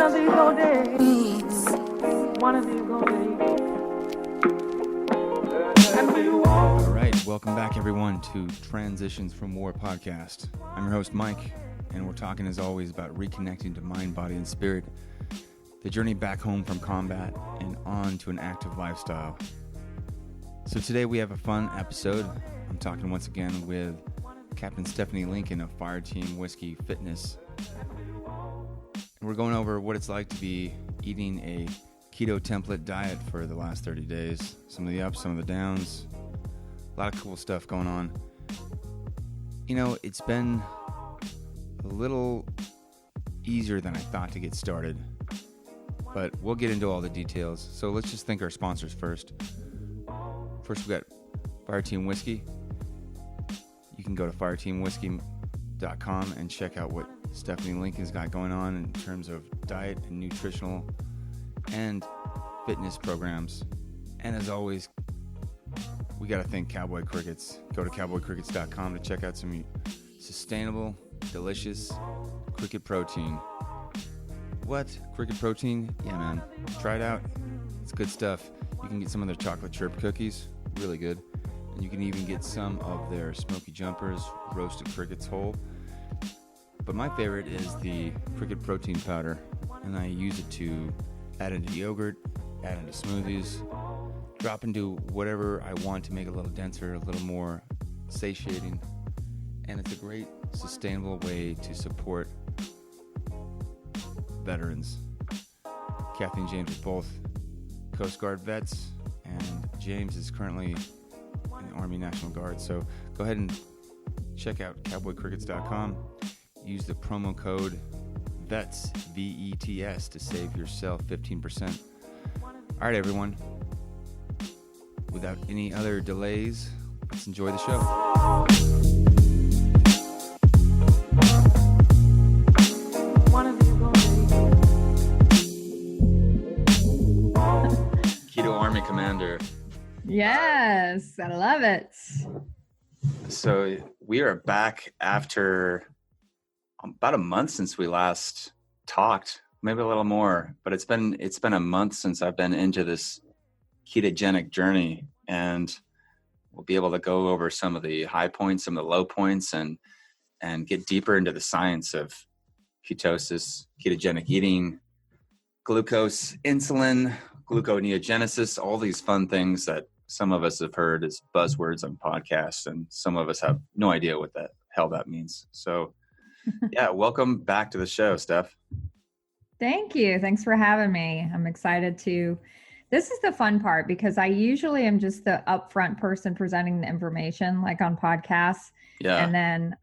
of these old days, one of these old days. All right, welcome back everyone to Transitions from War podcast. I'm your host Mike, and we're talking as always about reconnecting to mind, body, and spirit, the journey back home from combat and on to an active lifestyle. So today we have a fun episode. I'm talking once again with Captain Stephanie Lincoln of Fireteam Whiskey Fitness. And we're going over what it's like to be eating a keto template diet for the last 30 days. Some of the ups, some of the downs. A lot of cool stuff going on. You know, it's been a little easier than I thought to get started, but we'll get into all the details. So let's just thank our sponsors first. First, we got Fireteam Whiskey. You can go to fireteamwhiskey.com and check out what Stephanie Lincoln's got going on in terms of diet and nutritional and fitness programs. And as always, we got to thank Cowboy Crickets. Go to cowboycrickets.com to check out some sustainable, delicious cricket protein. What? Cricket protein? Yeah, man. Try it out. It's good stuff. You can get some of their chocolate chirp cookies. Really good. And you can even get some of their smoky jumpers, roasted crickets whole. But my favorite is the cricket protein powder. And I use it to add into yogurt, add into smoothies, drop into whatever I want to make it a little denser, a little more satiating. And it's a great, sustainable way to support veterans. Kathy and James are both Coast Guard vets, and James is currently in the Army National Guard. So go ahead and check out cowboycrickets.com. Use the promo code VETS, V-E-T-S, to save yourself 15%. All right, everyone. Without any other delays, let's enjoy the show. Keto Army Commander. Yes, I love it. So we are back after about a month since we last talked, maybe a little more, but it's been a month since I've been into this ketogenic journey, and we'll be able to go over some of the high points, some of the low points, and get deeper into the science of ketosis, ketogenic eating, glucose, insulin, gluconeogenesis, all these fun things that some of us have heard as buzzwords on podcasts, and some of us have no idea what the hell that means. So yeah, welcome back to the show, Steph. Thank you. Thanks for having me. I'm excited this is the fun part, because I usually am just the upfront person presenting the information, like on podcasts. Yeah. And then,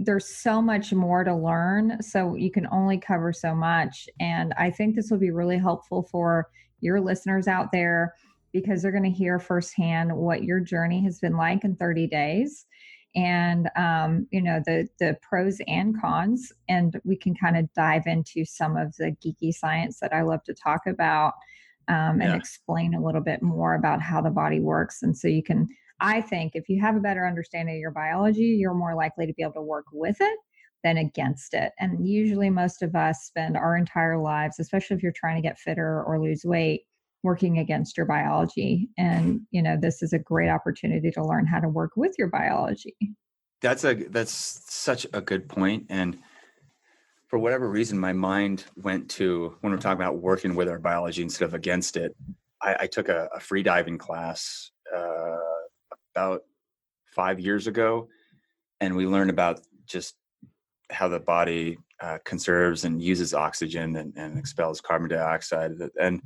there's so much more to learn, so you can only cover so much. And I think this will be really helpful for your listeners out there, because they're going to hear firsthand what your journey has been like in 30 days. And, the pros and cons, and we can kind of dive into some of the geeky science that I love to talk about, and explain a little bit more about how the body works. And so I think if you have a better understanding of your biology, you're more likely to be able to work with it than against it. And usually most of us spend our entire lives, especially if you're trying to get fitter or lose weight, working against your biology. And, this is a great opportunity to learn how to work with your biology. That's such a good point. And for whatever reason, my mind went to, when we're talking about working with our biology instead of against it, I took a free diving class about 5 years ago. And we learned about just how the body conserves and uses oxygen and expels carbon dioxide. And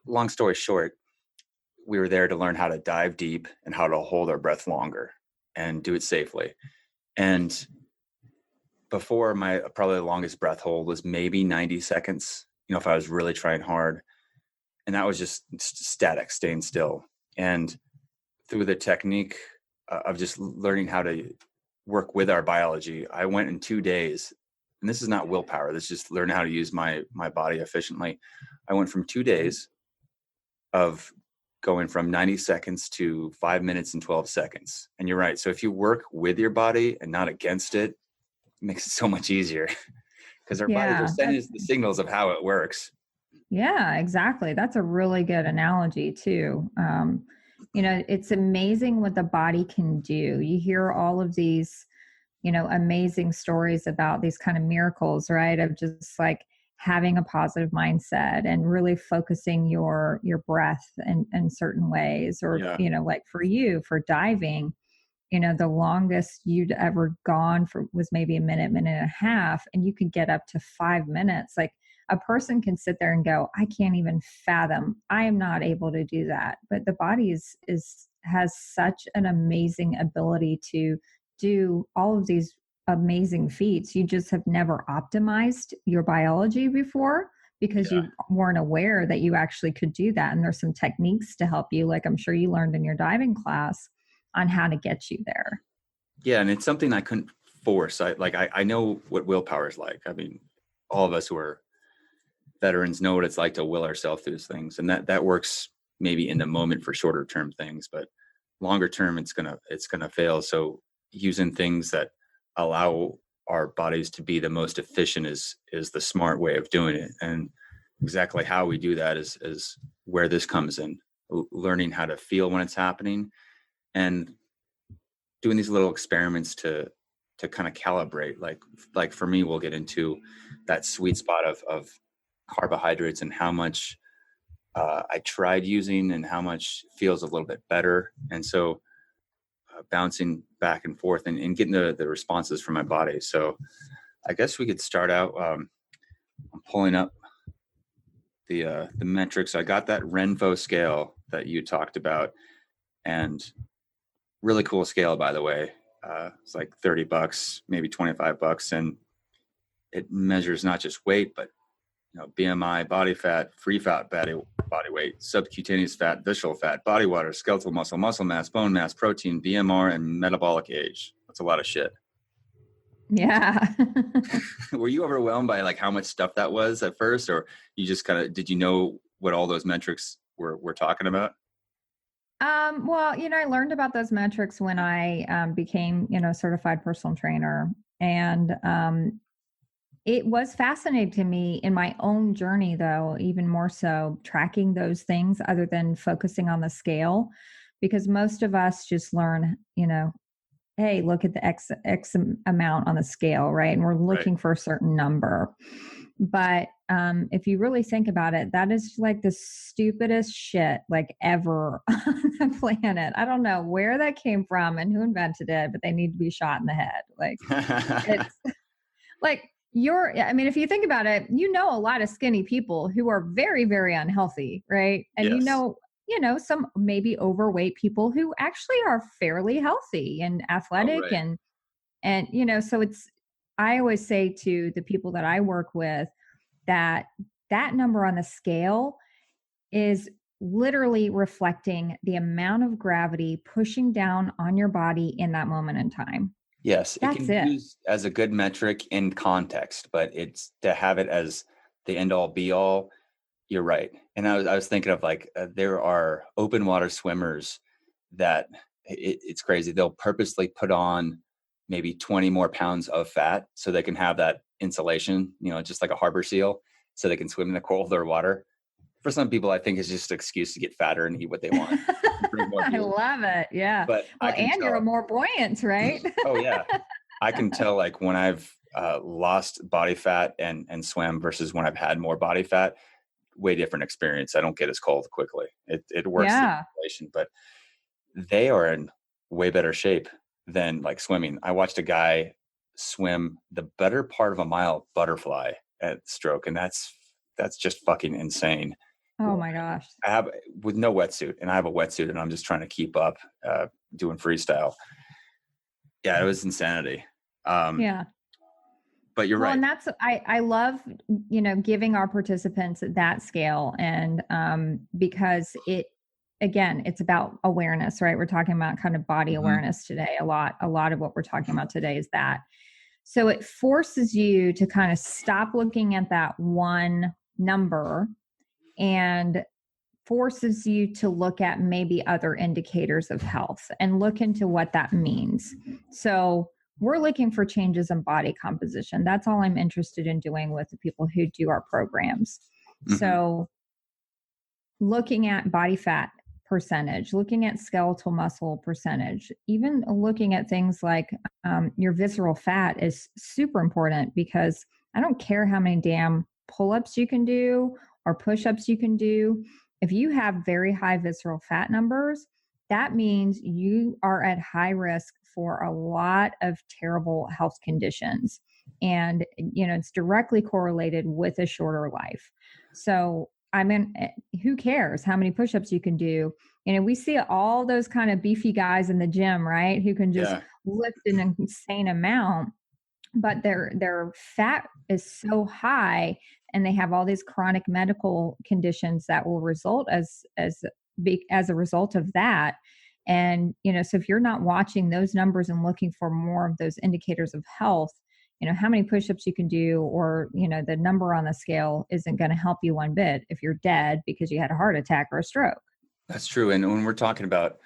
long story short, we were there to learn how to dive deep and how to hold our breath longer and do it safely. And before, probably the longest breath hold was maybe 90 seconds, if I was really trying hard. And that was just static, staying still. And through the technique of just learning how to work with our biology, I went in 2 days, and this is not willpower, this is just learning how to use my body efficiently. I went from 2 days of going from 90 seconds to 5 minutes and 12 seconds. And you're right. So if you work with your body and not against it, it makes it so much easier. because our bodies are Yeah. sending us the signals of how it works. Yeah, exactly. That's a really good analogy too. It's amazing what the body can do. You hear all of these, amazing stories about these kind of miracles, right? Of just like having a positive mindset and really focusing your breath in certain ways, or, Yeah. like for you, for diving, the longest you'd ever gone for was maybe a minute, minute and a half, and you could get up to 5 minutes. Like a person can sit there and go, I can't even fathom. I am not able to do that. But the body has such an amazing ability to do all of these amazing feats. You just have never optimized your biology before because Yeah. you weren't aware that you actually could do that. And there's some techniques to help you, like I'm sure you learned in your diving class, on how to get you there. Yeah. And it's something I couldn't force. I know what willpower is like. I mean, all of us who are veterans know what it's like to will ourselves through things. And that works maybe in the moment for shorter term things, but longer term, it's going to fail. So using things that allow our bodies to be the most efficient is the smart way of doing it. And exactly how we do that is where this comes in, learning how to feel when it's happening and doing these little experiments to kind of calibrate. Like for me, we'll get into that sweet spot of carbohydrates and how much I tried using and how much feels a little bit better. And so bouncing back and forth and getting the responses from my body. So I guess we could start out. I'm pulling up the metrics. I got that Renfo scale that you talked about, and really cool scale, by the way. It's like $30, maybe $25, and it measures not just weight, but BMI, body fat, free fat, body weight, subcutaneous fat, visceral fat, body water, skeletal muscle, muscle mass, bone mass, protein, BMR, and metabolic age. That's a lot of shit. Yeah. Were you overwhelmed by like how much stuff that was at first, or you just did you know what all those metrics were talking about? Well, I learned about those metrics when I became, certified personal trainer. And it was fascinating to me in my own journey, though, even more so, tracking those things other than focusing on the scale, because most of us just learn, hey, look at the X amount on the scale, right? And we're looking for a certain number. But if you really think about it, that is like the stupidest shit like ever on the planet. I don't know where that came from and who invented it, but they need to be shot in the head. Like it's like if you think about it, a lot of skinny people who are very, very unhealthy, right? And Yes. some maybe overweight people who actually are fairly healthy and athletic. Oh, right. And so I always say to the people that I work with that number on the scale is literally reflecting the amount of gravity pushing down on your body in that moment in time. Yes, it That's can be it. used as a good metric in context, but it's to have it as the end all be all. You're right. And I was thinking of there are open water swimmers that it's crazy. They'll purposely put on maybe 20 more pounds of fat so they can have that insulation, just like a harbor seal, so they can swim in the colder water. For some people, I think it's just an excuse to get fatter and eat what they want. Drink more I beer. love it. Yeah. But Well, I can and you're tell. more buoyant, right? Oh yeah. I can tell when I've lost body fat and swam versus when I've had more body fat, way different experience. I don't get as cold quickly. It works the Yeah. insulation, but they are in way better shape than like swimming. I watched a guy swim the better part of a mile butterfly at stroke, and that's just fucking insane. Oh my gosh. I have with no wetsuit, and I have a wetsuit, and I'm just trying to keep up doing freestyle. Yeah, it was insanity. Yeah. But you're Well, right. and that's I love giving our participants that scale, and because it's about awareness, right? We're talking about kind of body awareness today. A lot of what we're talking about today is that. So it forces you to kind of stop looking at that one number and forces you to look at maybe other indicators of health and look into what that means. So we're looking for changes in body composition. That's all I'm interested in doing with the people who do our programs. Mm-hmm. So looking at body fat percentage, looking at skeletal muscle percentage, even looking at things like your visceral fat is super important, because I don't care how many damn pull-ups you can do or push-ups you can do. If you have very high visceral fat numbers, that means you are at high risk for a lot of terrible health conditions. And, it's directly correlated with a shorter life. So, I mean, who cares how many push-ups you can do? We see all those kind of beefy guys in the gym, right? Who can just lift an insane amount, but their fat is so high, and they have all these chronic medical conditions that will result as a result of that. And, so if you're not watching those numbers and looking for more of those indicators of health, how many push-ups you can do, or, the number on the scale isn't going to help you one bit if you're dead because you had a heart attack or a stroke. That's true. And when we're talking about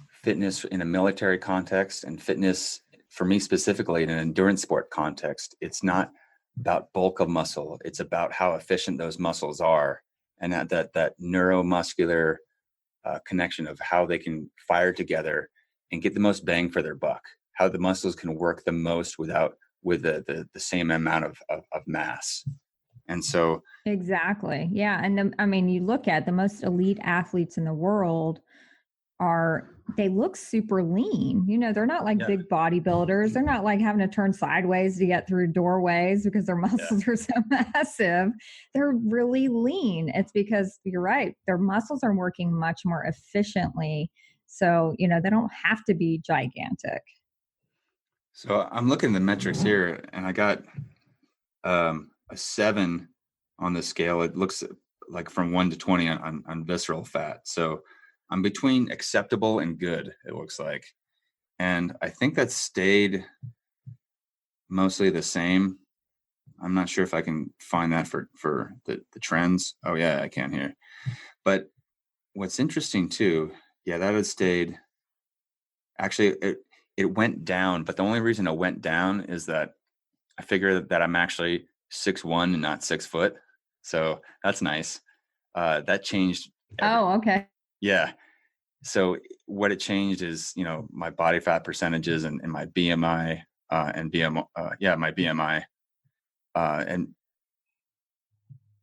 fitness in a military context, and fitness for me specifically in an endurance sport context, it's not about bulk of muscle. It's about how efficient those muscles are, and that neuromuscular connection of how they can fire together and get the most bang for their buck, how the muscles can work the most with the same amount of mass. And so exactly. Yeah. And you look at the most elite athletes in the world they look super lean. They're not like big bodybuilders. They're not like having to turn sideways to get through doorways because their muscles are so massive. They're really lean. It's because, you're right, their muscles are working much more efficiently. So, they don't have to be gigantic. So I'm looking at the metrics here, and I got a 7 on the scale. It looks like from 1 to 20 on visceral fat. So I'm between acceptable and good, it looks like. And I think that stayed mostly the same. I'm not sure if I can find that for the trends. Oh yeah, I can here. But what's interesting too, that has stayed. Actually, it went down, but the only reason it went down is that I figure that I'm actually 6'1" and not 6 foot. So that's nice. That changed. Oh, okay. Yeah. So what it changed is, my body fat percentages and my BMI my BMI. And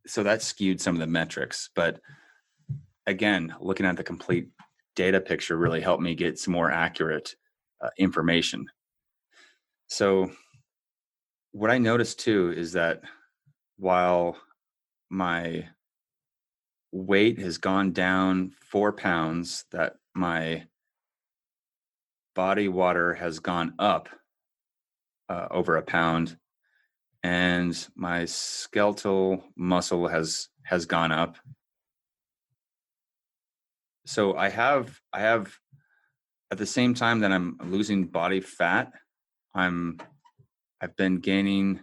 so that skewed some of the metrics. But again, looking at the complete data picture really helped me get some more accurate information. So what I noticed too is that while my weight has gone down 4 pounds, that my body water has gone up over a pound, and my skeletal muscle has gone up. So I have at the same time that I'm losing body fat, I've been gaining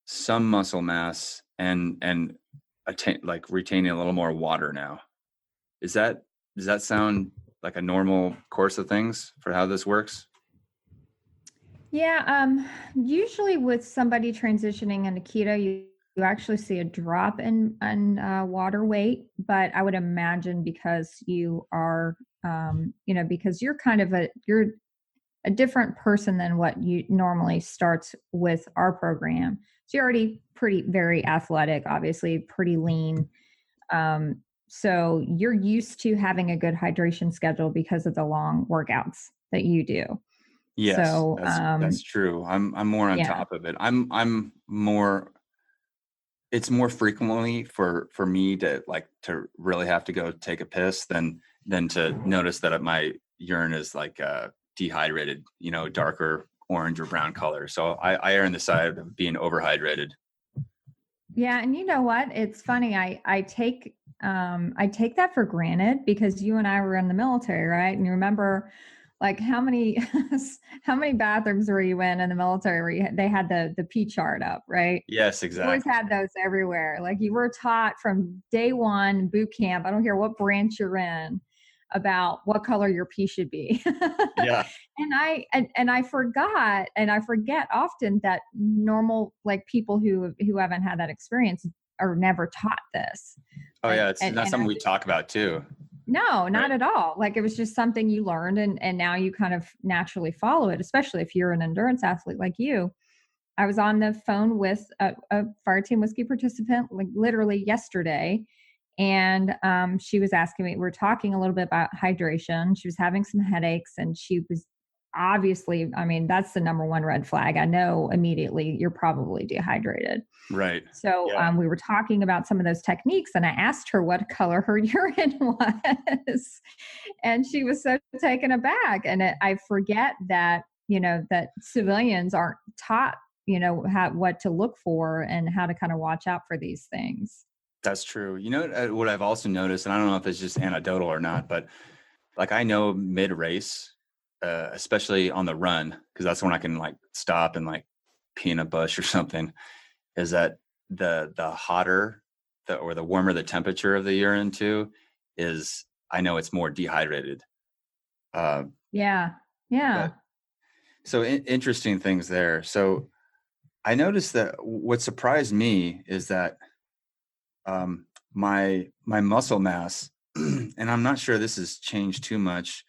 some muscle mass and retaining a little more water now. Does that sound like a normal course of things for how this works? Yeah. Usually with somebody transitioning into keto, you actually see a drop in water weight, but I would imagine because you are, because you're kind of you're a different person than what you normally starts with our program. So you're already very athletic, obviously pretty lean. So you're used to having a good hydration schedule because of the long workouts that you do. Yes, so that's true. I'm more on top of it. I'm more. It's more frequently for me to really have to go take a piss than to notice that my urine is dehydrated, darker orange or brown color. So I err on the side of being overhydrated. Yeah. And you know what? It's funny. I take that for granted because you and I were in the military, right? And you remember how many bathrooms were you in the military where they had the P chart up, right? Yes, exactly. You always had those everywhere. You were taught from day one boot camp. I don't care what branch you're in. about what color your pee should be. Yeah. And I forgot, and I forget often that normal, like people who haven't had that experience are never taught this. Oh And yeah. It's not something we talk about too. no, not Right. at all. Like it was just something you learned, and now you kind of naturally follow it, especially if you're an endurance athlete like you. I was on the phone with a fire team whiskey participant like literally yesterday. And she was asking me, we were talking a little bit about hydration. She was having some headaches, and she was obviously, I mean, that's the number one red flag. I know immediately you're probably dehydrated. Right. So Yeah. we were talking about some of those techniques, and I asked her what color her urine was. And she was so taken aback. And I forget that, that civilians aren't taught, what to look for and how to kind of watch out for these things. That's true. You know what I've also noticed, and I don't know if it's just anecdotal or not, but like I know mid race, especially on the run, because that's when I can like stop and like pee in a bush or something, is that the hotter or the warmer the temperature of the urine too is, I know it's more dehydrated. Yeah. Yeah. So interesting things there. So I noticed that what surprised me is that my muscle mass, and I'm not sure this has changed too much.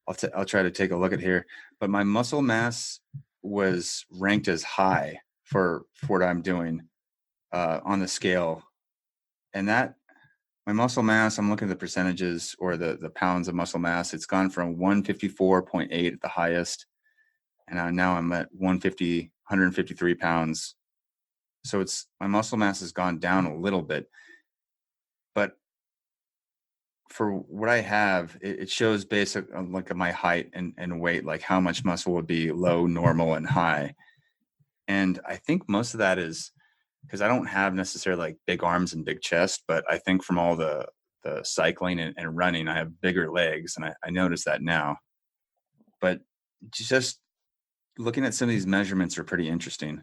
I'll try to take a look at here, but my muscle mass was ranked as high for what I'm doing on the scale, and that my muscle mass, I'm looking at the percentages or the pounds of muscle mass. It's gone from 154.8 at the highest, and now I'm at 153 pounds. So it's my muscle mass has gone down a little bit, but for what I have, it shows basic like my height and weight, like how much muscle would be low, normal, and high. And I think most of that is because I don't have necessarily like big arms and big chest, but I think from all the cycling and running, I have bigger legs, and I notice that now. But just looking at some of these measurements are pretty interesting.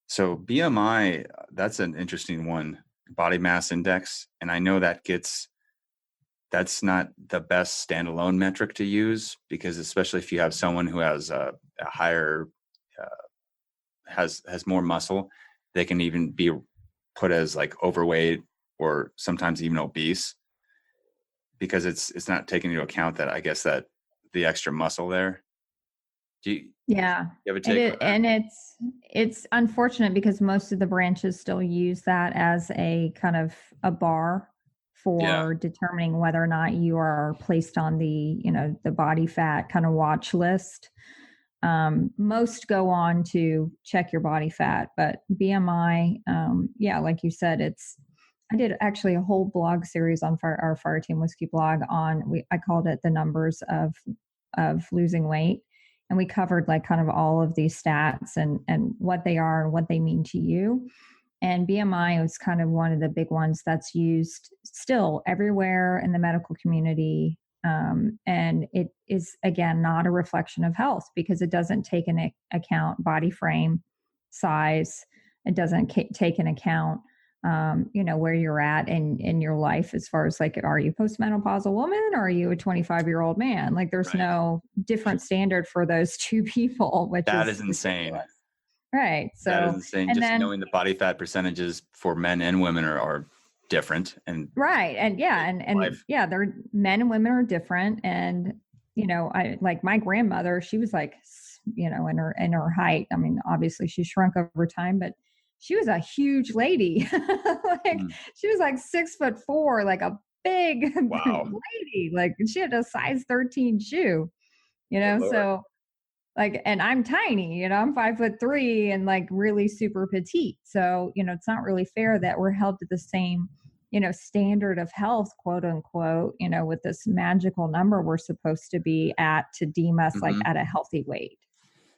So BMI, that's an interesting one, body mass index, and I know that's not the best standalone metric to use, because especially if you have someone who has a higher has more muscle, they can even be put as like overweight or sometimes even obese, because it's not taking into account that, I guess, that the extra muscle there. Yeah. You have a take on that? And it's unfortunate because most of the branches still use that as a kind of a bar for determining whether or not you are placed on the, the body fat kind of watch list. Most go on to check your body fat, but BMI, like you said, I did actually a whole blog series on our Fire Team Whiskey blog I called it the numbers of losing weight. And we covered like kind of all of these stats and what they are and what they mean to you. And BMI was kind of one of the big ones that's used still everywhere in the medical community. And it is, again, not a reflection of health because it doesn't take into account body frame, size. It doesn't take into account, where you're at in your life as far as like, are you postmenopausal woman or are you a 25-year-old man? Like there's no different standard for those two people, which that is insane. Ridiculous. Right. So that is insane. And just then, knowing the body fat percentages for men and women are different. And right. And they're men and women are different. And, I like my grandmother, she was like, in her height. I mean, obviously she shrunk over time, but she was a huge lady. She was like 6'4", like a big lady. Like she had a size 13 shoe, so like, and I'm tiny, I'm 5'3" and like really super petite. So, it's not really fair that we're held to the same, standard of health, quote unquote, with this magical number we're supposed to be at to deem us like at a healthy weight.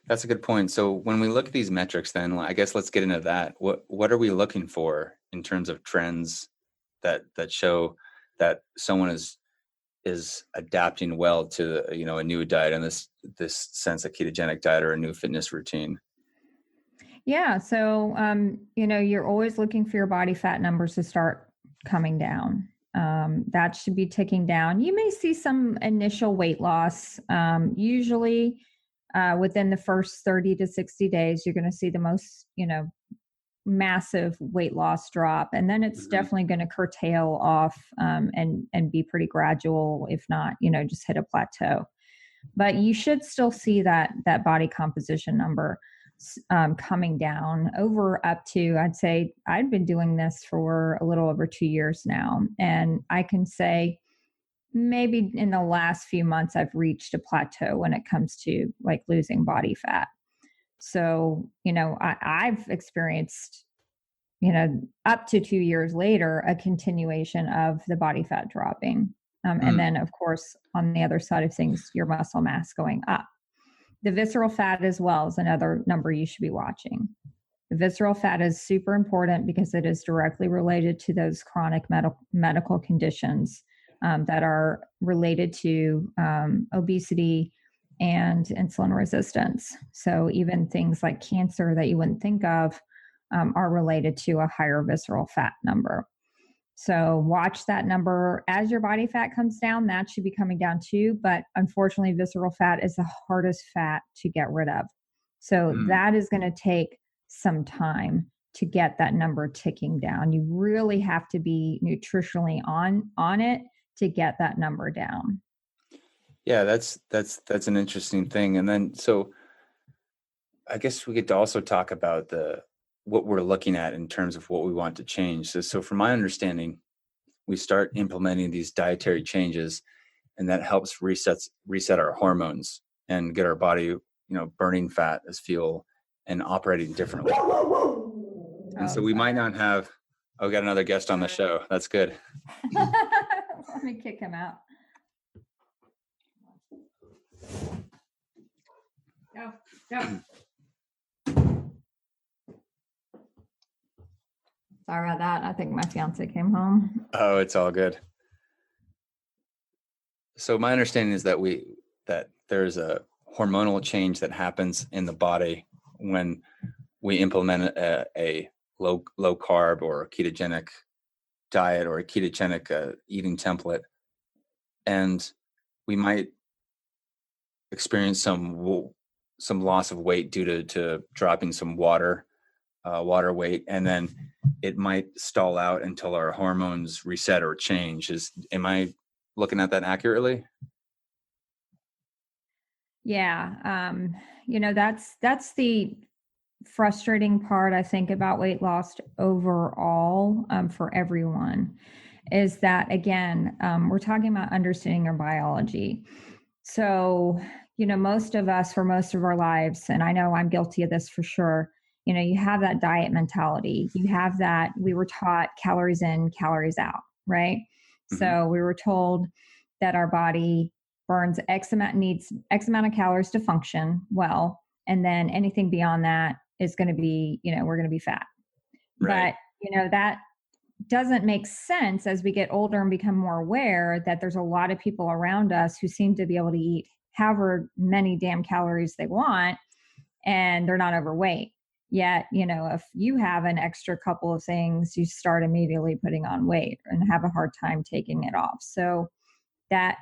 That's a good point. So when we look at these metrics, then I guess let's get into that. What are we looking for in terms of trends that show that someone is adapting well to a new diet and this sense of ketogenic diet or a new fitness routine? Yeah. So you're always looking for your body fat numbers to start coming down. That should be ticking down. You may see some initial weight loss. Usually within the first 30 to 60 days, you're going to see the most, massive weight loss drop. And then it's definitely going to curtail off and be pretty gradual, if not, just hit a plateau. But you should still see that body composition number coming down over up to, I'd say I've been doing this for a little over 2 years now. And I can say maybe in the last few months, I've reached a plateau when it comes to like losing body fat. So, I've experienced, up to 2 years later, a continuation of the body fat dropping. And then, of course, on the other side of things, your muscle mass going up. The visceral fat as well is another number you should be watching. The visceral fat is super important because it is directly related to those chronic medical conditions that are related to obesity and insulin resistance. So even things like cancer that you wouldn't think of are related to a higher visceral fat number. So watch that number as your body fat comes down. That should be coming down too. But unfortunately, visceral fat is the hardest fat to get rid of. So that is going to take some time to get that number ticking down. You really have to be nutritionally on it to get that number down. Yeah, that's an interesting thing. And then, so I guess we could also talk about what we're looking at in terms of what we want to change. So from my understanding, we start implementing these dietary changes, and that helps reset our hormones and get our body, burning fat as fuel and operating differently. And so we might not have, we got another guest on the show. That's good. Let me kick him out. Go. Sorry about that. I think my fiance came home. Oh, it's all good. So my understanding is that there's a hormonal change that happens in the body when we implement a low carb or a ketogenic diet or a ketogenic eating template, and we might experience some loss of weight due to dropping some water weight, and then it might stall out until our hormones reset or change. Am I looking at that accurately? Yeah. That's the frustrating part, I think, about weight loss overall for everyone, is that, again, we're talking about understanding our biology. So, most of us, for most of our lives, and I know I'm guilty of this for sure, you have that diet mentality. You have that, we were taught calories in, calories out, right? Mm-hmm. So we were told that our body burns needs X amount of calories to function well. And then anything beyond that is going to be, we're going to be fat. Right. But, that doesn't make sense as we get older and become more aware that there's a lot of people around us who seem to be able to eat however many damn calories they want, and they're not overweight. Yet, if you have an extra couple of things, you start immediately putting on weight and have a hard time taking it off. So that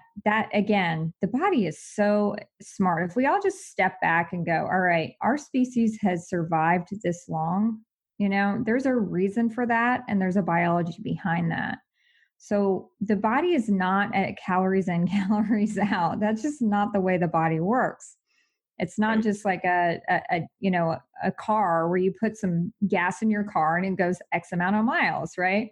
again, the body is so smart. If we all just step back and go, all right, our species has survived this long, there's a reason for that. And there's a biology behind that. So the body is not at calories in, calories out. That's just not the way the body works. It's not just like a car where you put some gas in your car and it goes X amount of miles, right?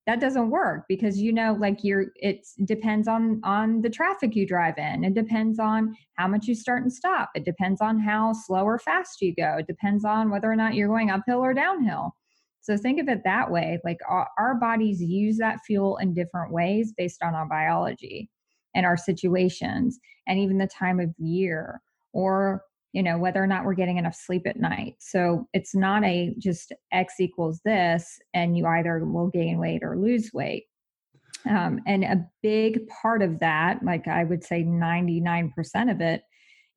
That doesn't work because, it depends on the traffic you drive in. It depends on how much you start and stop. It depends on how slow or fast you go. It depends on whether or not you're going uphill or downhill. So think of it that way. Like our bodies use that fuel in different ways based on our biology and our situations and even the time of year, or whether or not we're getting enough sleep at night. So it's not just X equals this, and you either will gain weight or lose weight. And a big part of that, like I would say 99% of it,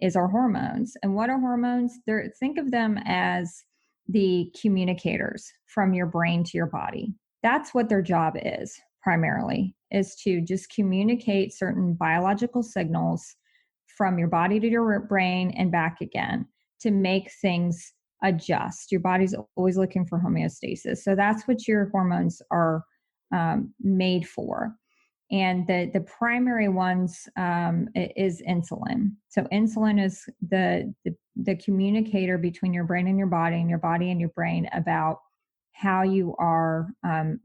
is our hormones. And what are hormones? Think of them as the communicators from your brain to your body. That's what their job is. primarily is to just communicate certain biological signals from your body to your brain and back again to make things adjust. Your body's always looking for homeostasis. So that's what your hormones are made for. And the primary ones is insulin. So insulin is the communicator between your brain and your body and your brain about how you are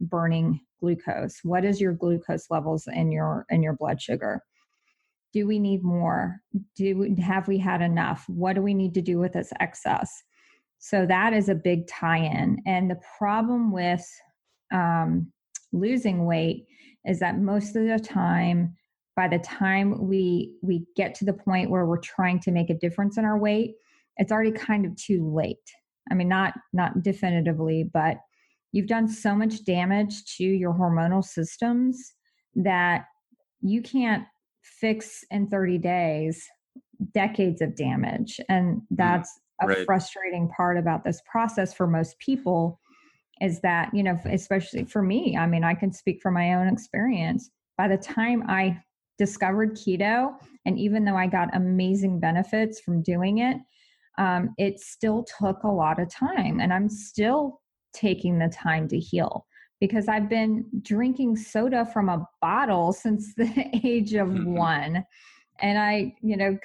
burning glucose. What is your glucose levels in your blood sugar? Do we need more? Have we had enough? What do we need to do with this excess? So that is a big tie-in. And the problem with losing weight is that most of the time, by the time we get to the point where we're trying to make a difference in our weight, it's already kind of too late. I mean, not definitively, but you've done so much damage to your hormonal systems that you can't fix in 30 days decades of damage. And that's a frustrating part about this process for most people, is that, especially for me, I mean, I can speak from my own experience. By the time I discovered keto, and even though I got amazing benefits from doing it, it still took a lot of time. And I'm still taking the time to heal, because I've been drinking soda from a bottle since the age of 1. And I,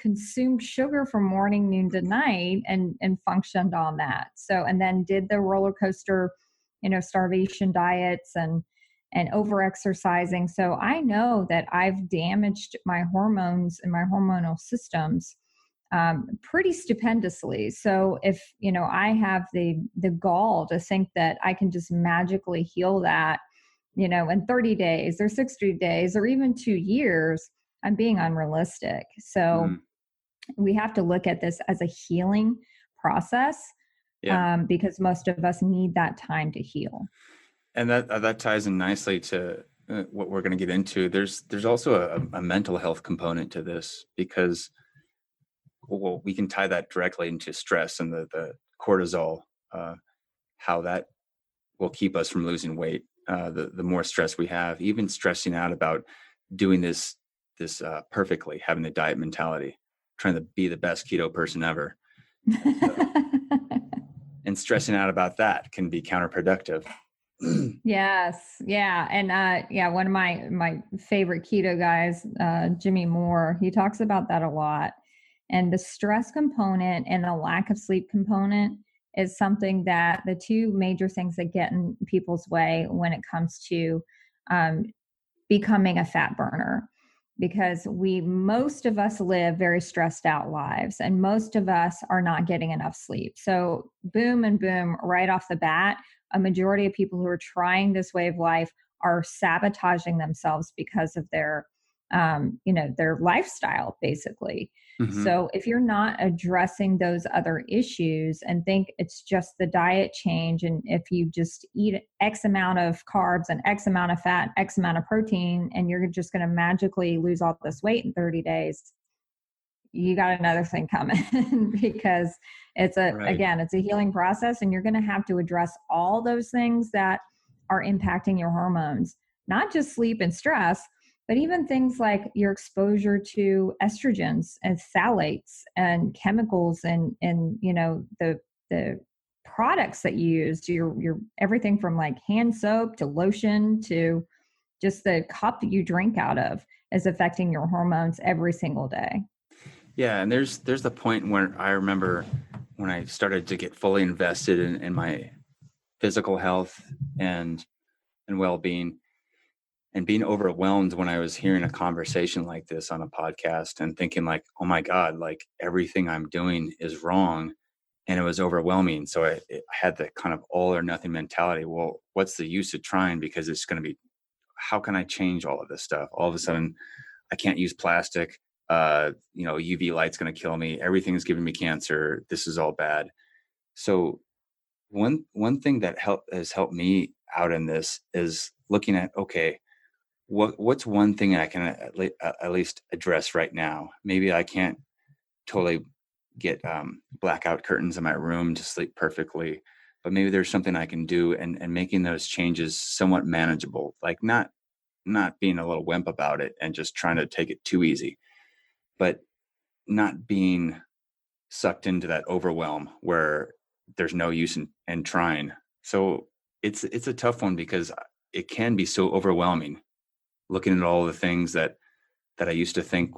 consumed sugar from morning, noon to night and functioned on that. So, and then did the roller coaster, starvation diets and over exercising. So I know that I've damaged my hormones and my hormonal systems pretty stupendously. So if, I have the gall to think that I can just magically heal that, in 30 days or 60 days or even 2 years, I'm being unrealistic. So we have to look at this as a healing process. Because most of us need that time to heal. And that ties in nicely to what we're going to get into. There's also a mental health component to this, because we can tie that directly into stress and the cortisol, how that will keep us from losing weight. The more stress we have, even stressing out about doing this perfectly, having the diet mentality, trying to be the best keto person ever. And stressing out about that can be counterproductive. Yes. Yeah. And one of my favorite keto guys, Jimmy Moore, he talks about that a lot. And the stress component and the lack of sleep component is something that the two major things that get in people's way when it comes to becoming a fat burner. Because most of us live very stressed out lives, and most of us are not getting enough sleep. So boom, right off the bat, a majority of people who are trying this way of life are sabotaging themselves because of their lifestyle, basically. Mm-hmm. So if you're not addressing those other issues and think it's just the diet change, and if you just eat X amount of carbs and X amount of fat, X amount of protein, and you're just going to magically lose all this weight in 30 days, you got another thing coming because it's a healing process, and you're going to have to address all those things that are impacting your hormones, not just sleep and stress, but even things like your exposure to estrogens and phthalates and chemicals and the products that you use, your everything from like hand soap to lotion to just the cup you drink out of is affecting your hormones every single day. Yeah. And there's the point where I remember when I started to get fully invested in my physical health and well-being, and being overwhelmed when I was hearing a conversation like this on a podcast and thinking like, oh my God, like everything I'm doing is wrong. And it was overwhelming. So I had the kind of all or nothing mentality. Well, what's the use of trying? Because it's going to be, how can I change all of this stuff? All of a sudden I can't use plastic. UV light's going to kill me. Everything's giving me cancer. This is all bad. So one thing that has helped me out in this is looking at, okay, what's one thing I can at least address right now? Maybe I can't totally get blackout curtains in my room to sleep perfectly, but maybe there's something I can do, and making those changes somewhat manageable, like not not being a little wimp about it and just trying to take it too easy, but not being sucked into that overwhelm where there's no use in trying. So it's a tough one because it can be so overwhelming looking at all the things that I used to think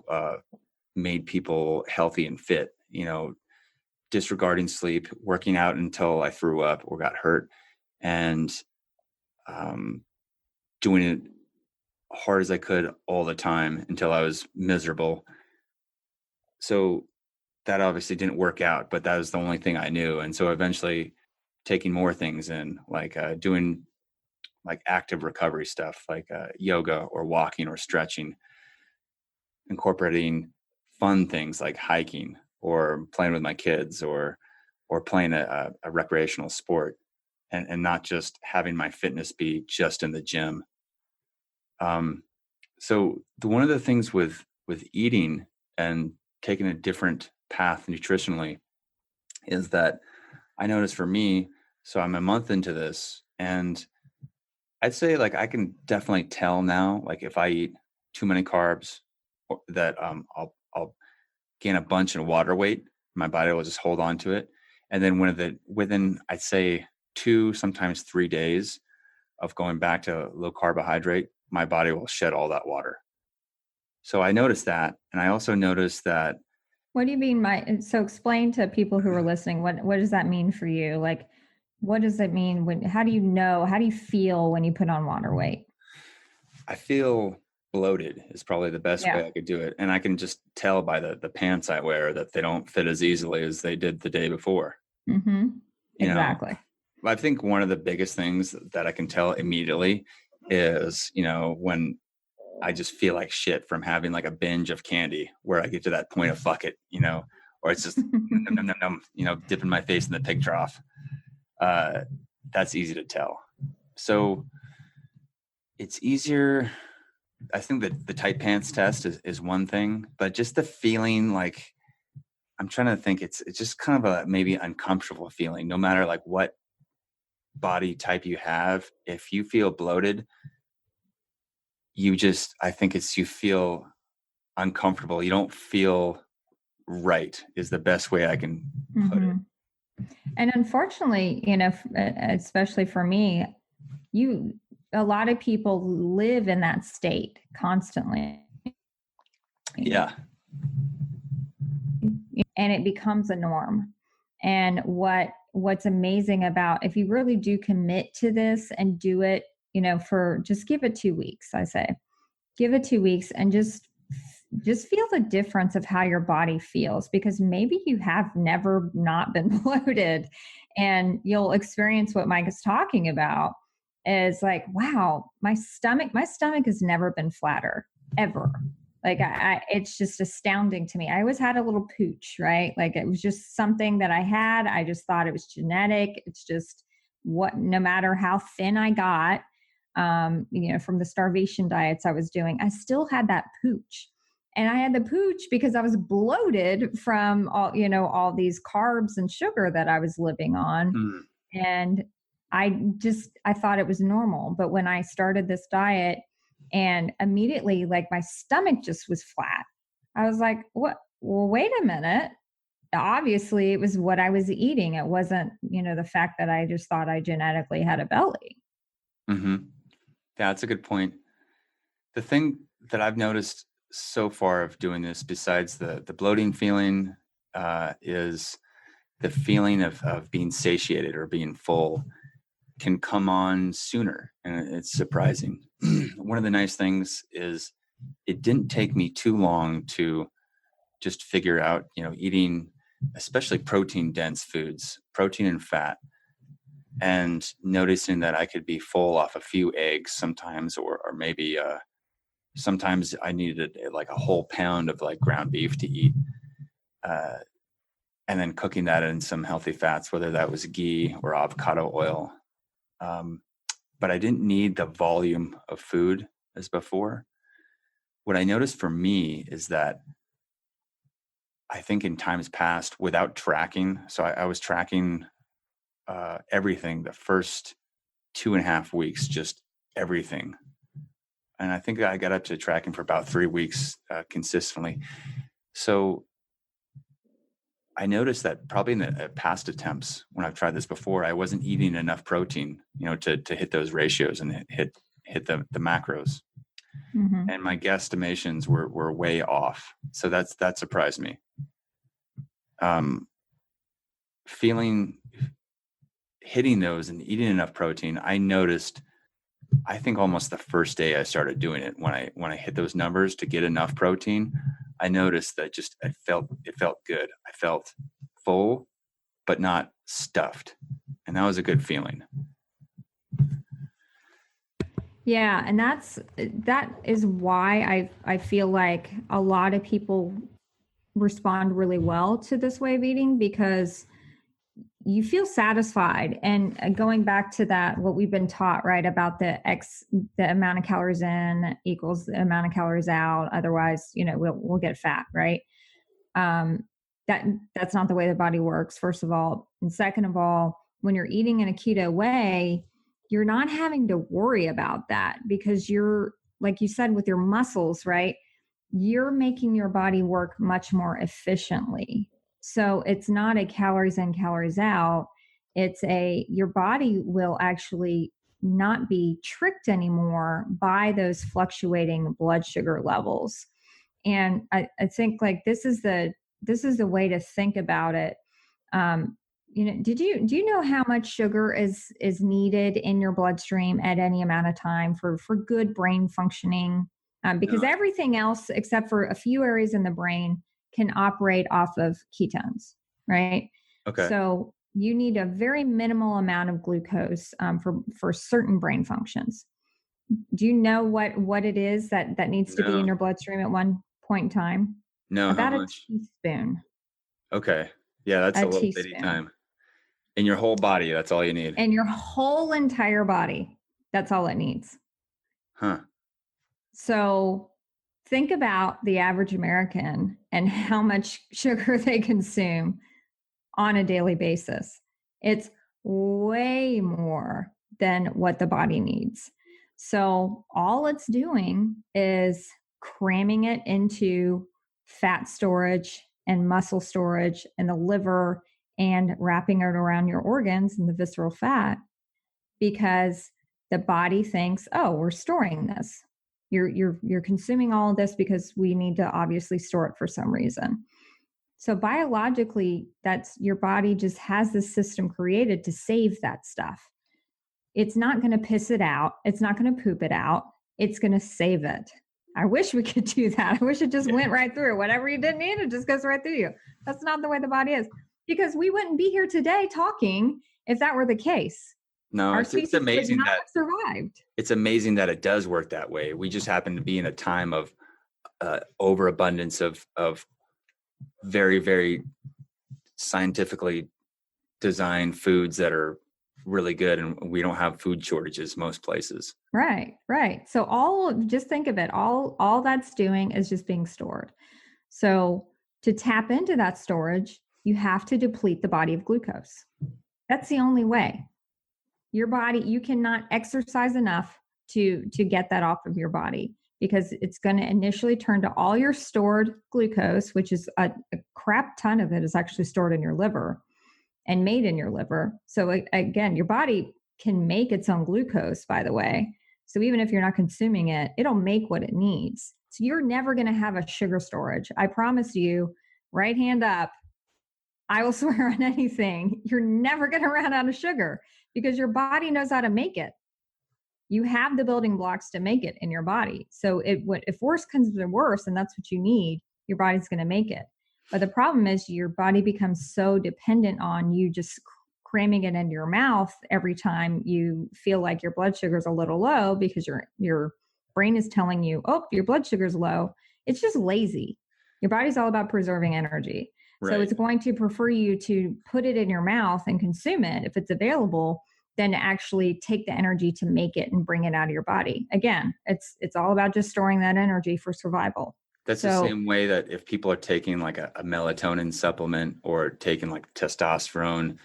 made people healthy and fit, disregarding sleep, working out until I threw up or got hurt, and doing it hard as I could all the time until I was miserable. So that obviously didn't work out, but that was the only thing I knew. And so eventually taking more things in, like doing like active recovery stuff, like yoga or walking or stretching, incorporating fun things like hiking or playing with my kids or playing a recreational sport, and not just having my fitness be just in the gym. So one of the things with eating and taking a different path nutritionally is that I noticed for me, so I'm a month into this, and I'd say like I can definitely tell now, like if I eat too many carbs, that I'll gain a bunch in water weight. My body will just hold on to it. And then within I'd say 2, sometimes 3 days of going back to low carbohydrate, my body will shed all that water. So I noticed that. And I also noticed that. What do you mean so explain to people who are listening, what does that mean for you? Like, what does it mean how do you feel when you put on water weight? I feel bloated is probably the best way I could do it. And I can just tell by the pants I wear that they don't fit as easily as they did the day before. Mm-hmm. Exactly. I think one of the biggest things that I can tell immediately is, when I just feel like shit from having like a binge of candy where I get to that point of fuck it, or it's just, dipping my face in the pig trough. That's easy to tell. So it's easier. I think that the tight pants test is one thing, but just the feeling like, I'm trying to think, it's just kind of a maybe uncomfortable feeling, no matter like what body type you have. If you feel bloated, you feel uncomfortable. You don't feel right is the best way I can put it. And unfortunately, especially for me, a lot of people live in that state constantly. Yeah. And it becomes a norm. And what's amazing about, if you really do commit to this and do it, for just give it 2 weeks, I say, give it 2 weeks and just feel the difference of how your body feels, because maybe you have never not been bloated, and you'll experience what Mike is talking about is like, wow, my stomach has never been flatter ever. Like it's just astounding to me. I always had a little pooch, right? Like it was just something that I had. I just thought it was genetic. It's just no matter how thin I got, from the starvation diets I was doing, I still had that pooch. And I had the pooch because I was bloated from all these carbs and sugar that I was living on. And I thought it was normal. But when I started this diet, and immediately, like, my stomach just was flat, I was like, what? Well, wait a minute. Obviously, it was what I was eating. It wasn't, the fact that I just thought I genetically had a belly. Mm-hmm. Yeah, that's a good point. The thing that I've noticed so far of doing this, besides the bloating feeling, is the feeling of being satiated or being full can come on sooner, and it's surprising. One of the nice things is it didn't take me too long to just figure out, eating especially protein dense foods, protein and fat, and noticing that I could be full off a few eggs sometimes, or maybe sometimes I needed like a whole pound of like ground beef to eat, and then cooking that in some healthy fats, whether that was ghee or avocado oil. But I didn't need the volume of food as before. What I noticed for me is that I think in times past, without tracking, so I was tracking everything the first 2.5 weeks, just everything. And I think I got up to tracking for about 3 weeks consistently. So I noticed that probably in the past attempts, when I've tried this before, I wasn't eating enough protein, to hit those ratios and hit the macros. Mm-hmm. And my guesstimations were way off. So that surprised me. Hitting those and eating enough protein, I noticed, I think almost the first day I started doing it, when I hit those numbers to get enough protein, I noticed that it felt good. I felt full, but not stuffed. And that was a good feeling. Yeah. And that is why I feel like a lot of people respond really well to this way of eating, because you feel satisfied. And going back to that, what we've been taught, right, about the amount of calories in equals the amount of calories out. Otherwise, we'll get fat, right? That's not the way the body works, first of all. And second of all, when you're eating in a keto way, you're not having to worry about that, because you're, like you said, with your muscles, right? You're making your body work much more efficiently. So it's not a calories in, calories out. It's your body will actually not be tricked anymore by those fluctuating blood sugar levels. And I think like this is the way to think about it. Do you know how much sugar is needed in your bloodstream at any amount of time for good brain functioning? Because everything else, except for a few areas in the brain, can operate off of ketones, right? Okay. So you need a very minimal amount of glucose for certain brain functions. Do you know what it is that needs to be in your bloodstream at one point in time? No, about how much? a teaspoon. Okay. Yeah, that's a little bitty time. In your whole body, that's all you need. And your whole entire body, that's all it needs. Huh. So think about the average American and how much sugar they consume on a daily basis. It's way more than what the body needs. So all it's doing is cramming it into fat storage and muscle storage and the liver, and wrapping it around your organs and the visceral fat, because the body thinks, oh, we're storing this. You're consuming all of this because we need to obviously store it for some reason. So biologically, that's your body just has this system created to save that stuff. It's not going to piss it out. It's not going to poop it out. It's going to save it. I wish we could do that. I wish it just went right through. Whatever you didn't need, it just goes right through you. That's not the way the body is, because we wouldn't be here today talking if that were the case. No, it's amazing would not have survived. It's amazing that it does work that way. We just happen to be in a time of overabundance of very, very scientifically designed foods that are really good, and we don't have food shortages most places. Right. So just think of it. All that's doing is just being stored. So to tap into that storage, you have to deplete the body of glucose. That's the only way. Your body, you cannot exercise enough to get that off of your body, because it's going to initially turn to all your stored glucose, which is a crap ton of it is actually stored in your liver and made in your liver. So again, your body can make its own glucose, by the way. So even if you're not consuming it, it'll make what it needs. So you're never going to have a sugar storage. I promise you, right hand up, I will swear on anything, you're never going to run out of sugar, because your body knows how to make it. You have the building blocks to make it in your body. So if worse comes to worse and that's what you need, your body's going to make it. But the problem is your body becomes so dependent on you just cramming it into your mouth every time you feel like your blood sugar is a little low, because your brain is telling you, oh, your blood sugar is low. It's just lazy. Your body's all about preserving energy. Right. So it's going to prefer you to put it in your mouth and consume it if it's available, than to actually take the energy to make it and bring it out of your body. Again, it's all about just storing that energy for survival. That's the same way that if people are taking like a melatonin supplement or taking like testosterone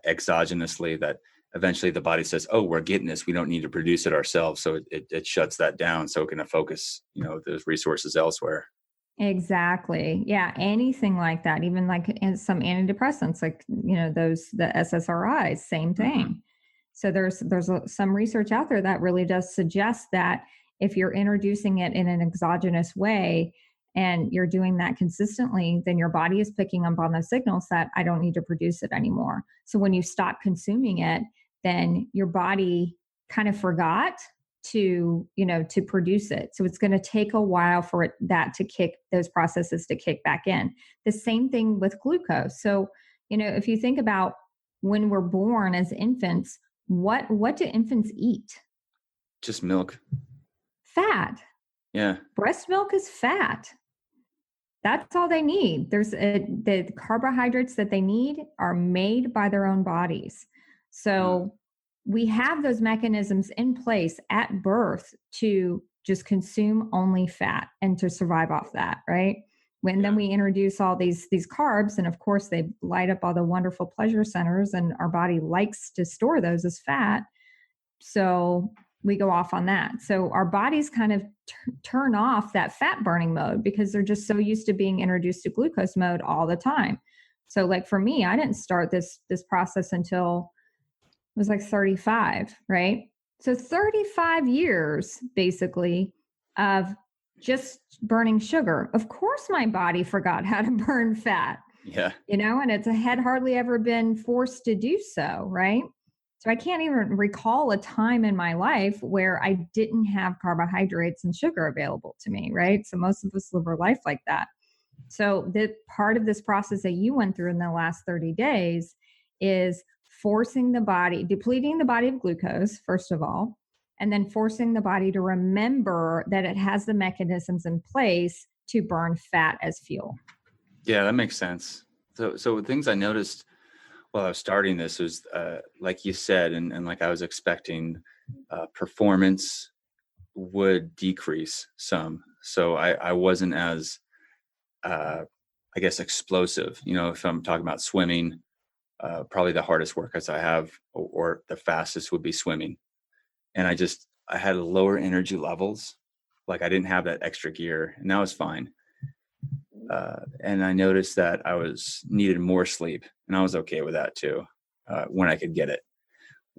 exogenously, that eventually the body says, oh, we're getting this. We don't need to produce it ourselves. So it shuts that down. So it can focus, those resources elsewhere. Exactly. Yeah. Anything like that, even like in some antidepressants, like, the SSRIs, same thing. Mm-hmm. So there's some research out there that really does suggest that if you're introducing it in an exogenous way and you're doing that consistently, then your body is picking up on those signals that I don't need to produce it anymore. So when you stop consuming it, then your body kind of forgot to produce it. So it's going to take a while for those processes to kick back in. The same thing with glucose. So, if you think about when we're born as infants, what do infants eat? Just milk. Fat. Yeah. Breast milk is fat. That's all they need. The carbohydrates that they need are made by their own bodies. So we have those mechanisms in place at birth to just consume only fat and to survive off that, right? Then we introduce all these carbs, and of course they light up all the wonderful pleasure centers, and our body likes to store those as fat. So we go off on that. So our bodies kind of turn off that fat burning mode because they're just so used to being introduced to glucose mode all the time. So like for me, I didn't start this process until I was like 35, right? So 35 years basically of just burning sugar. Of course my body forgot how to burn fat. Yeah. And it had hardly ever been forced to do so, right? So I can't even recall a time in my life where I didn't have carbohydrates and sugar available to me, right? So most of us live our life like that. So the part of this process that you went through in the last 30 days is forcing the body, depleting the body of glucose, first of all, and then forcing the body to remember that it has the mechanisms in place to burn fat as fuel. Yeah, that makes sense. So things I noticed while I was starting this was, like you said, and like I was expecting, performance would decrease some. So I wasn't as, I guess, explosive. If I'm talking about swimming, probably the hardest workouts I have or the fastest would be swimming. And I had lower energy levels. Like I didn't have that extra gear, and that was fine. And I noticed that I needed more sleep, and I was okay with that too, when I could get it.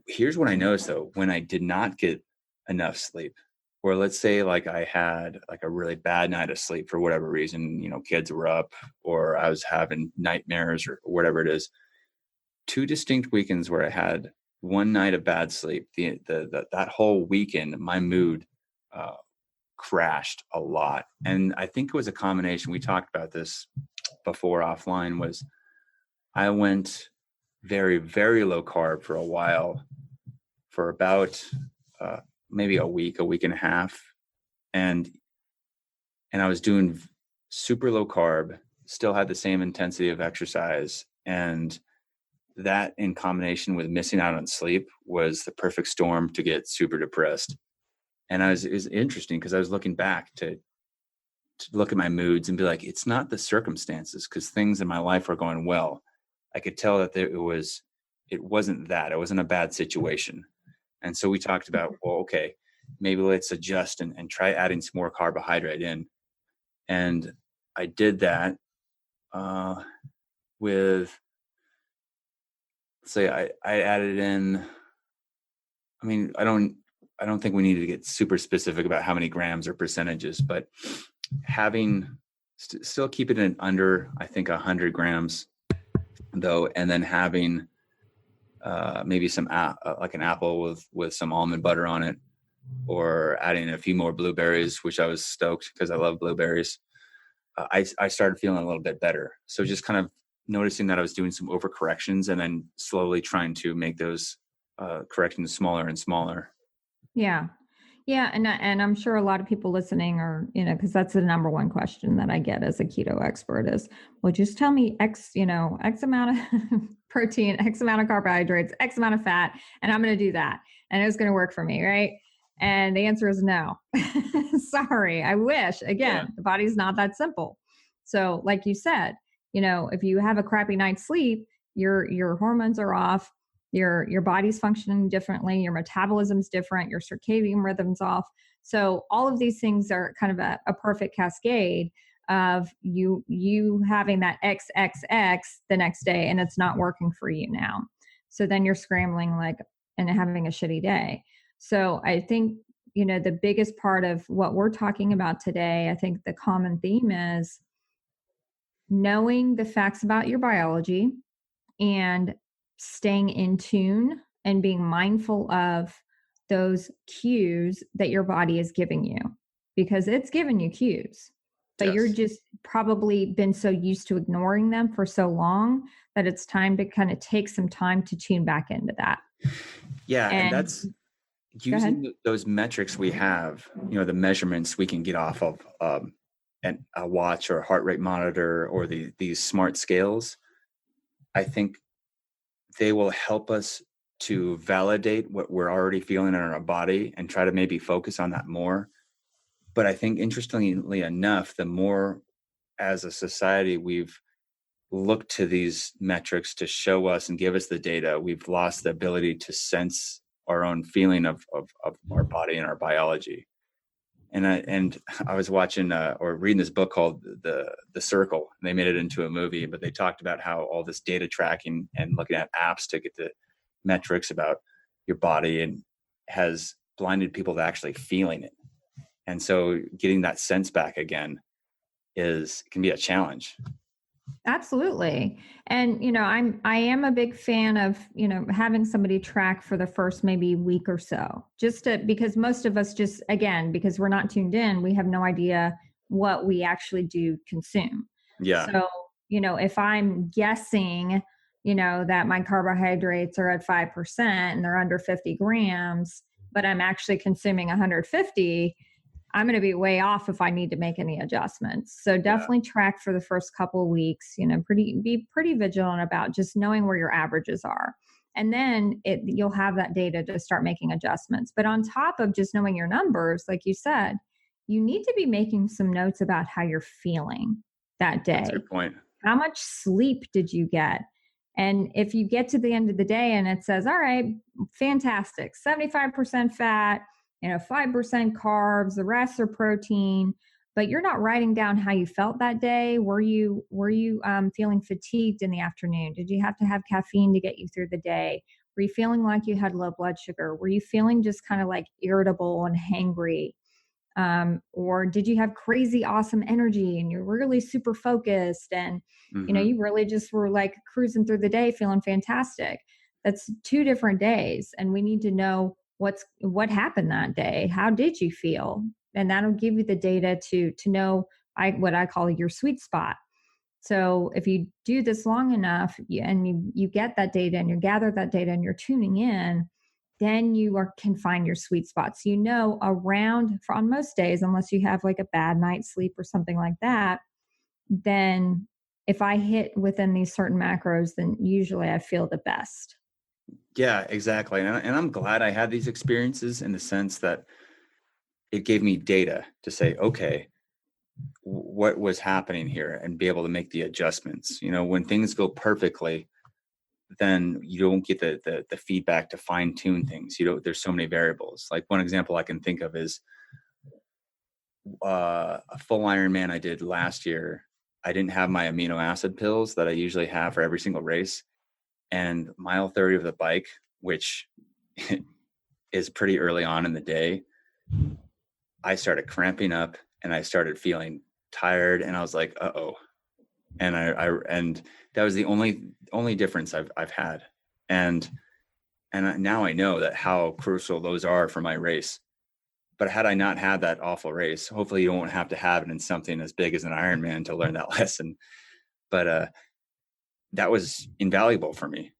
Here's what I noticed though, when I did not get enough sleep, or let's say like I had like a really bad night of sleep for whatever reason, kids were up or I was having nightmares or whatever it is. 2 distinct weekends where I had one night of bad sleep, that whole weekend, my mood, crashed a lot. And I think it was a combination. We talked about this before offline, was I went very, very low carb for a while, for about maybe a week and a half. And I was doing super low carb, still had the same intensity of exercise. And that in combination with missing out on sleep was the perfect storm to get super depressed. And it was interesting because I was looking back to look at my moods and be like, it's not the circumstances, because things in my life are going well. I could tell that it wasn't that. It wasn't a bad situation. And so we talked about, well, okay, maybe let's adjust and try adding some more carbohydrate in. And I did that with, say, I added in, I mean, I don't think we need to get super specific about how many grams or percentages, but having still keep it in under, I think 100 grams though. And then having maybe some like an apple with some almond butter on it, or adding a few more blueberries, which I was stoked because I love blueberries. I started feeling a little bit better. So just kind of noticing that I was doing some overcorrections and then slowly trying to make those corrections smaller and smaller. Yeah. Yeah. And I'm sure a lot of people listening are, because that's the number one question that I get as a keto expert is, well, just tell me X amount of protein, X amount of carbohydrates, X amount of fat, and I'm going to do that. And it's going to work for me. Right. And the answer is no. Sorry. I wish. Again, The body's not that simple. So like you said, if you have a crappy night's sleep, your hormones are off. your body's functioning differently, your metabolism's different, your circadian rhythm's off. So all of these things are kind of a perfect cascade of you having that XXX the next day, and it's not working for you now. So then you're scrambling like and having a shitty day. So I think, the biggest part of what we're talking about today, I think the common theme is knowing the facts about your biology and staying in tune and being mindful of those cues that your body is giving you, because it's giving you cues, but you're Yes. just probably been so used to ignoring them for so long that it's time to kind of take some time to tune back into that. Yeah. And And that's go ahead. using those metrics we have, the measurements we can get off of a watch or a heart rate monitor or these smart scales. I think they will help us to validate what we're already feeling in our body and try to maybe focus on that more. But I think, interestingly enough, the more as a society we've looked to these metrics to show us and give us the data, we've lost the ability to sense our own feeling of our body and our biology. And I was watching or reading this book called The Circle. And they made it into a movie, but they talked about how all this data tracking and looking at apps to get the metrics about your body and has blinded people to actually feeling it. And so getting that sense back again can be a challenge. Absolutely. And I am a big fan of, having somebody track for the first maybe week or so, because most of us just, again, because we're not tuned in, we have no idea what we actually do consume. Yeah. So, if I'm guessing, that my carbohydrates are at 5% and they're under 50 grams, but I'm actually consuming 150, I'm going to be way off if I need to make any adjustments. So definitely track for the first couple of weeks, be pretty vigilant about just knowing where your averages are. And then you'll have that data to start making adjustments. But on top of just knowing your numbers, like you said, you need to be making some notes about how you're feeling that day. That's a good point. How much sleep did you get? And if you get to the end of the day and it says, all right, fantastic, 75% fat, 5% carbs, the rest are protein, but you're not writing down how you felt that day. Were you feeling fatigued in the afternoon? Did you have to have caffeine to get you through the day? Were you feeling like you had low blood sugar? Were you feeling just kind of like irritable and hangry? Or did you have crazy awesome energy and you're really super focused and you really just were like cruising through the day feeling fantastic? That's two different days, and we need to know what happened that day. How did you feel? And that'll give you the data to know what I call your sweet spot. So if you do this long enough and you get that data and you gather that data and you're tuning in, then can find your sweet spots. On most days, unless you have like a bad night's sleep or something like that, then if I hit within these certain macros, then usually I feel the best. Yeah, exactly. And I'm glad I had these experiences in the sense that it gave me data to say, okay, what was happening here and be able to make the adjustments. When things go perfectly, then you don't get the feedback to fine tune things. There's so many variables. Like one example I can think of is a full Ironman I did last year. I didn't have my amino acid pills that I usually have for every single race. And mile 30 of the bike, which is pretty early on in the day, I started cramping up and I started feeling tired, and I was like, uh-oh. And and that was the only difference I've had. And now I know that how crucial those are for my race. But had I not had that awful race, hopefully you won't have to have it in something as big as an Ironman to learn that lesson. But that was invaluable for me.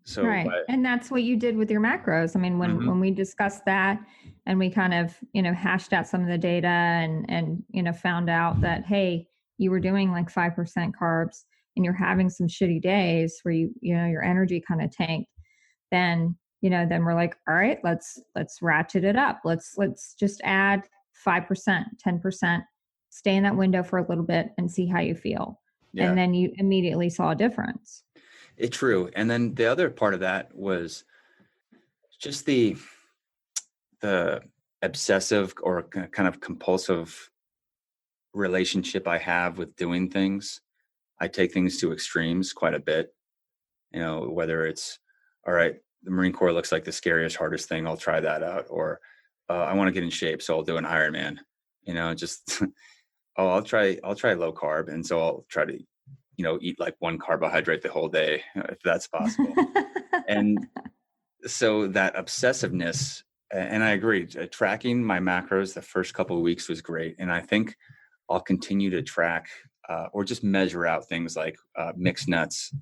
So, right. And that's what you did with your macros. I mean, when we discussed that and we kind of, hashed out some of the data and found out that, hey, you were doing like 5% carbs and you're having some shitty days where your energy kind of tanked, then we're like, all right, let's ratchet it up. Let's just add 5%, 10%, stay in that window for a little bit and see how you feel. Yeah. And then you immediately saw a difference. It's true. And then the other part of that was just the obsessive or kind of compulsive relationship I have with doing things. I take things to extremes quite a bit, whether it's, all right, the Marine Corps looks like the scariest, hardest thing. I'll try that out. Or I want to get in shape, so I'll do an Ironman, just, oh, I'll try low carb. And so I'll try to, eat like one carbohydrate the whole day, if that's possible. And so that obsessiveness, and I agree, tracking my macros the first couple of weeks was great. And I think I'll continue to track or just measure out things like mixed nuts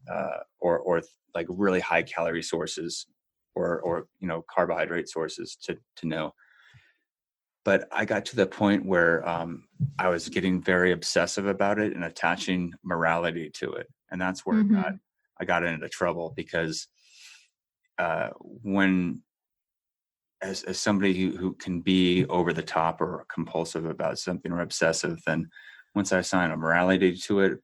or like really high calorie sources or carbohydrate sources to know. But I got to the point where I was getting very obsessive about it and attaching morality to it. And that's where I got into trouble, because when as somebody who can be over the top or compulsive about something or obsessive, then once I assign a morality to it,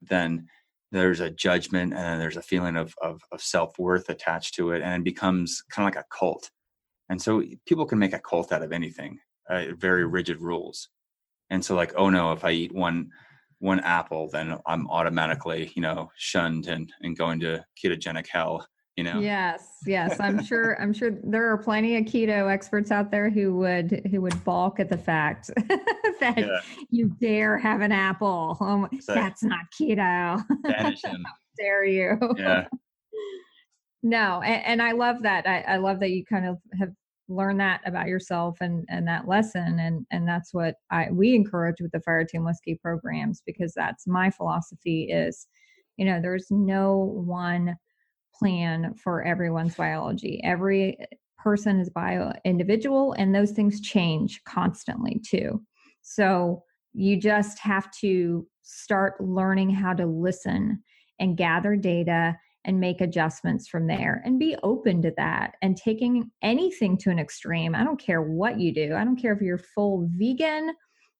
then there's a judgment and then there's a feeling of self-worth attached to it. And it becomes kind of like a cult. And so people can make a cult out of anything, very rigid rules. And so like, oh no, if I eat one apple, then I'm automatically, shunned and going to ketogenic hell. Yes. I'm sure there are plenty of keto experts out there who would balk at the fact that you dare have an apple. Oh, that's not keto. Banish him. How dare you? Yeah. No. And I love that. I love that you kind of have learned that about yourself and that lesson. And that's what we encourage with the Fire Team Whiskey programs, because that's my philosophy is, there's no one plan for everyone's biology. Every person is bio individual, and those things change constantly too. So you just have to start learning how to listen and gather data and make adjustments from there and be open to that, and taking anything to an extreme. I don't care what you do. I don't care if you're full vegan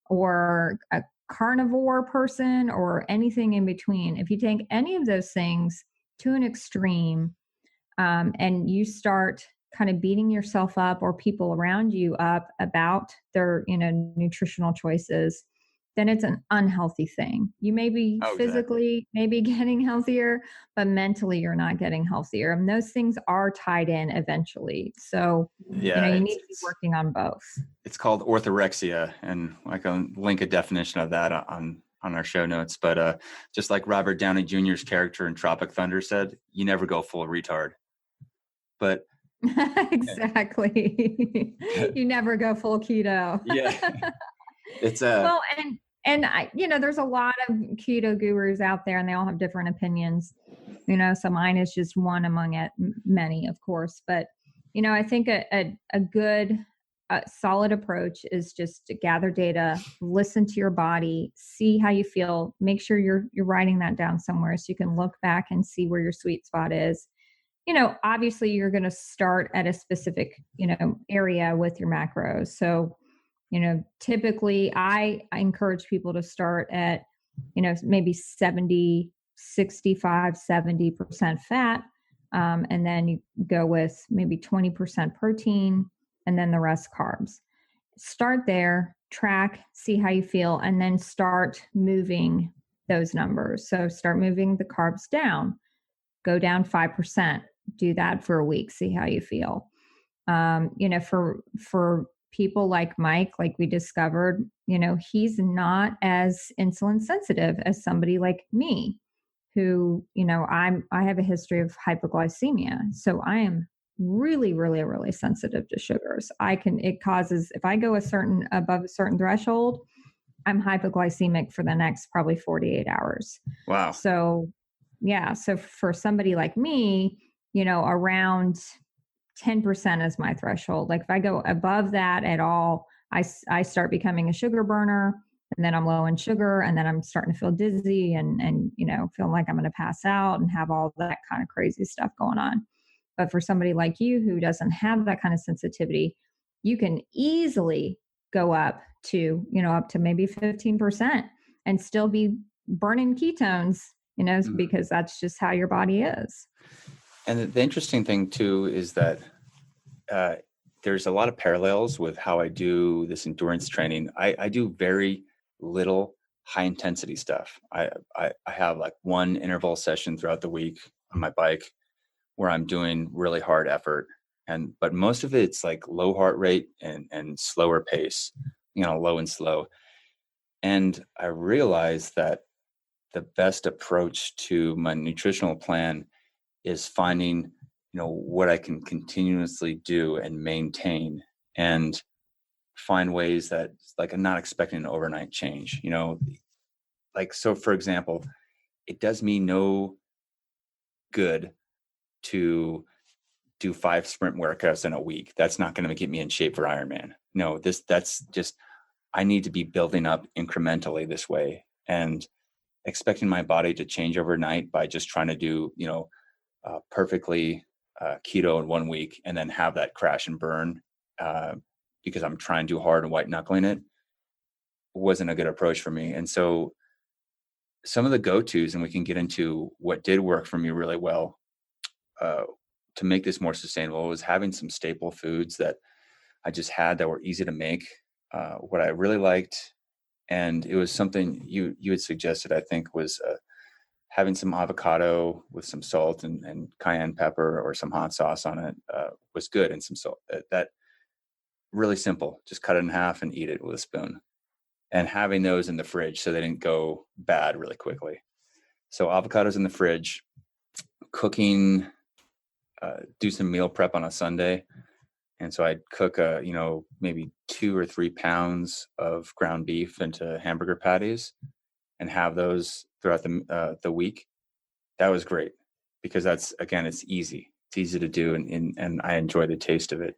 or a carnivore person or anything in between. If you take any of those things to an extreme, and you start kind of beating yourself up or people around you up about their, nutritional choices, then it's an unhealthy thing. You may be physically maybe getting healthier, but mentally you're not getting healthier. And those things are tied in eventually. So, you need to be working on both. It's called orthorexia, and I can link a definition of that on our show notes. But just like Robert Downey Jr.'s character in Tropic Thunder said, you never go full retard. But exactly. You never go full keto. Yeah. It's well, and I, there's a lot of keto gurus out there, and they all have different opinions, so mine is just one among many, of course. But, I think a good solid approach is just to gather data, listen to your body, see how you feel, make sure you're writing that down somewhere so you can look back and see where your sweet spot is. Obviously you're going to start at a specific, area with your macros. So, typically I encourage people to start at, maybe 70% fat. And then you go with maybe 20% protein and then the rest carbs. Start there, track, see how you feel, and then start moving those numbers. So start moving the carbs down, go down 5%, do that for a week, see how you feel. For people like Mike, like we discovered, he's not as insulin sensitive as somebody like me, who, I have a history of hypoglycemia. So I am really, really, really sensitive to sugars. If I go above a certain threshold, I'm hypoglycemic for the next probably 48 hours. Wow. So yeah. So for somebody like me, around 10% is my threshold. Like if I go above that at all, I start becoming a sugar burner, and then I'm low in sugar, and then I'm starting to feel dizzy and feeling like I'm going to pass out and have all that kind of crazy stuff going on. But for somebody like you who doesn't have that kind of sensitivity, you can easily go up to maybe 15% and still be burning ketones because that's just how your body is. And the interesting thing too is that there's a lot of parallels with how I do this endurance training. I do very little high intensity stuff. I have like one interval session throughout the week on my bike where I'm doing really hard effort. But most of it's like low heart rate and slower pace, low and slow. And I realized that the best approach to my nutritional plan is finding, what I can continuously do and maintain, and find ways that, like, I'm not expecting an overnight change, so for example, it does me no good to do 5 sprint workouts in a week. That's not going to get me in shape for Ironman. No, that's just, I need to be building up incrementally this way, and expecting my body to change overnight by just trying to do, perfectly keto in 1 week and then have that crash and burn because I'm trying too hard and white knuckling it, wasn't a good approach for me. And so some of the go-tos, and we can get into what did work for me really well to make this more sustainable, was having some staple foods that I just had that were easy to make. What I really liked, and it was something you had suggested, I think, was having some avocado with some salt and cayenne pepper or some hot sauce on it was good, and some salt. That really simple. Just cut it in half and eat it with a spoon. And having those in the fridge so they didn't go bad really quickly. So avocados in the fridge, cooking, do some meal prep on a Sunday. And so I'd cook, maybe 2 or 3 pounds of ground beef into hamburger patties and have those throughout the week. That was great because it's easy. It's easy to do, and I enjoy the taste of it.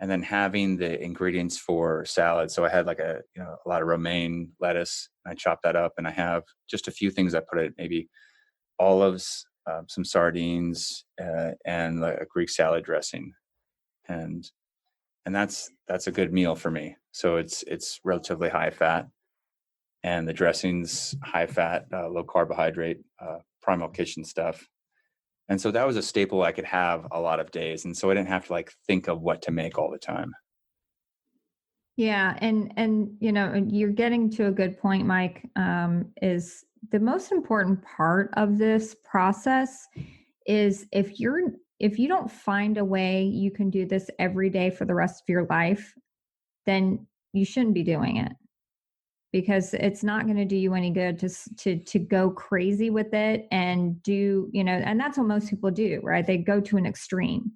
And then having the ingredients for salad. So I had like a lot of romaine lettuce. I chop that up, and I have just a few things I put in, maybe olives, some sardines, and like a Greek salad dressing. And that's a good meal for me. So it's relatively high fat, and the dressing's high fat, low carbohydrate, Primal Kitchen stuff. And so that was a staple I could have a lot of days. And so I didn't have to like think of what to make all the time. Yeah. And you're getting to a good point, Mike, is the most important part of this process is if you don't find a way you can do this every day for the rest of your life, then you shouldn't be doing it, because it's not going to do you any good to go crazy with it and do, and that's what most people do, right? They go to an extreme.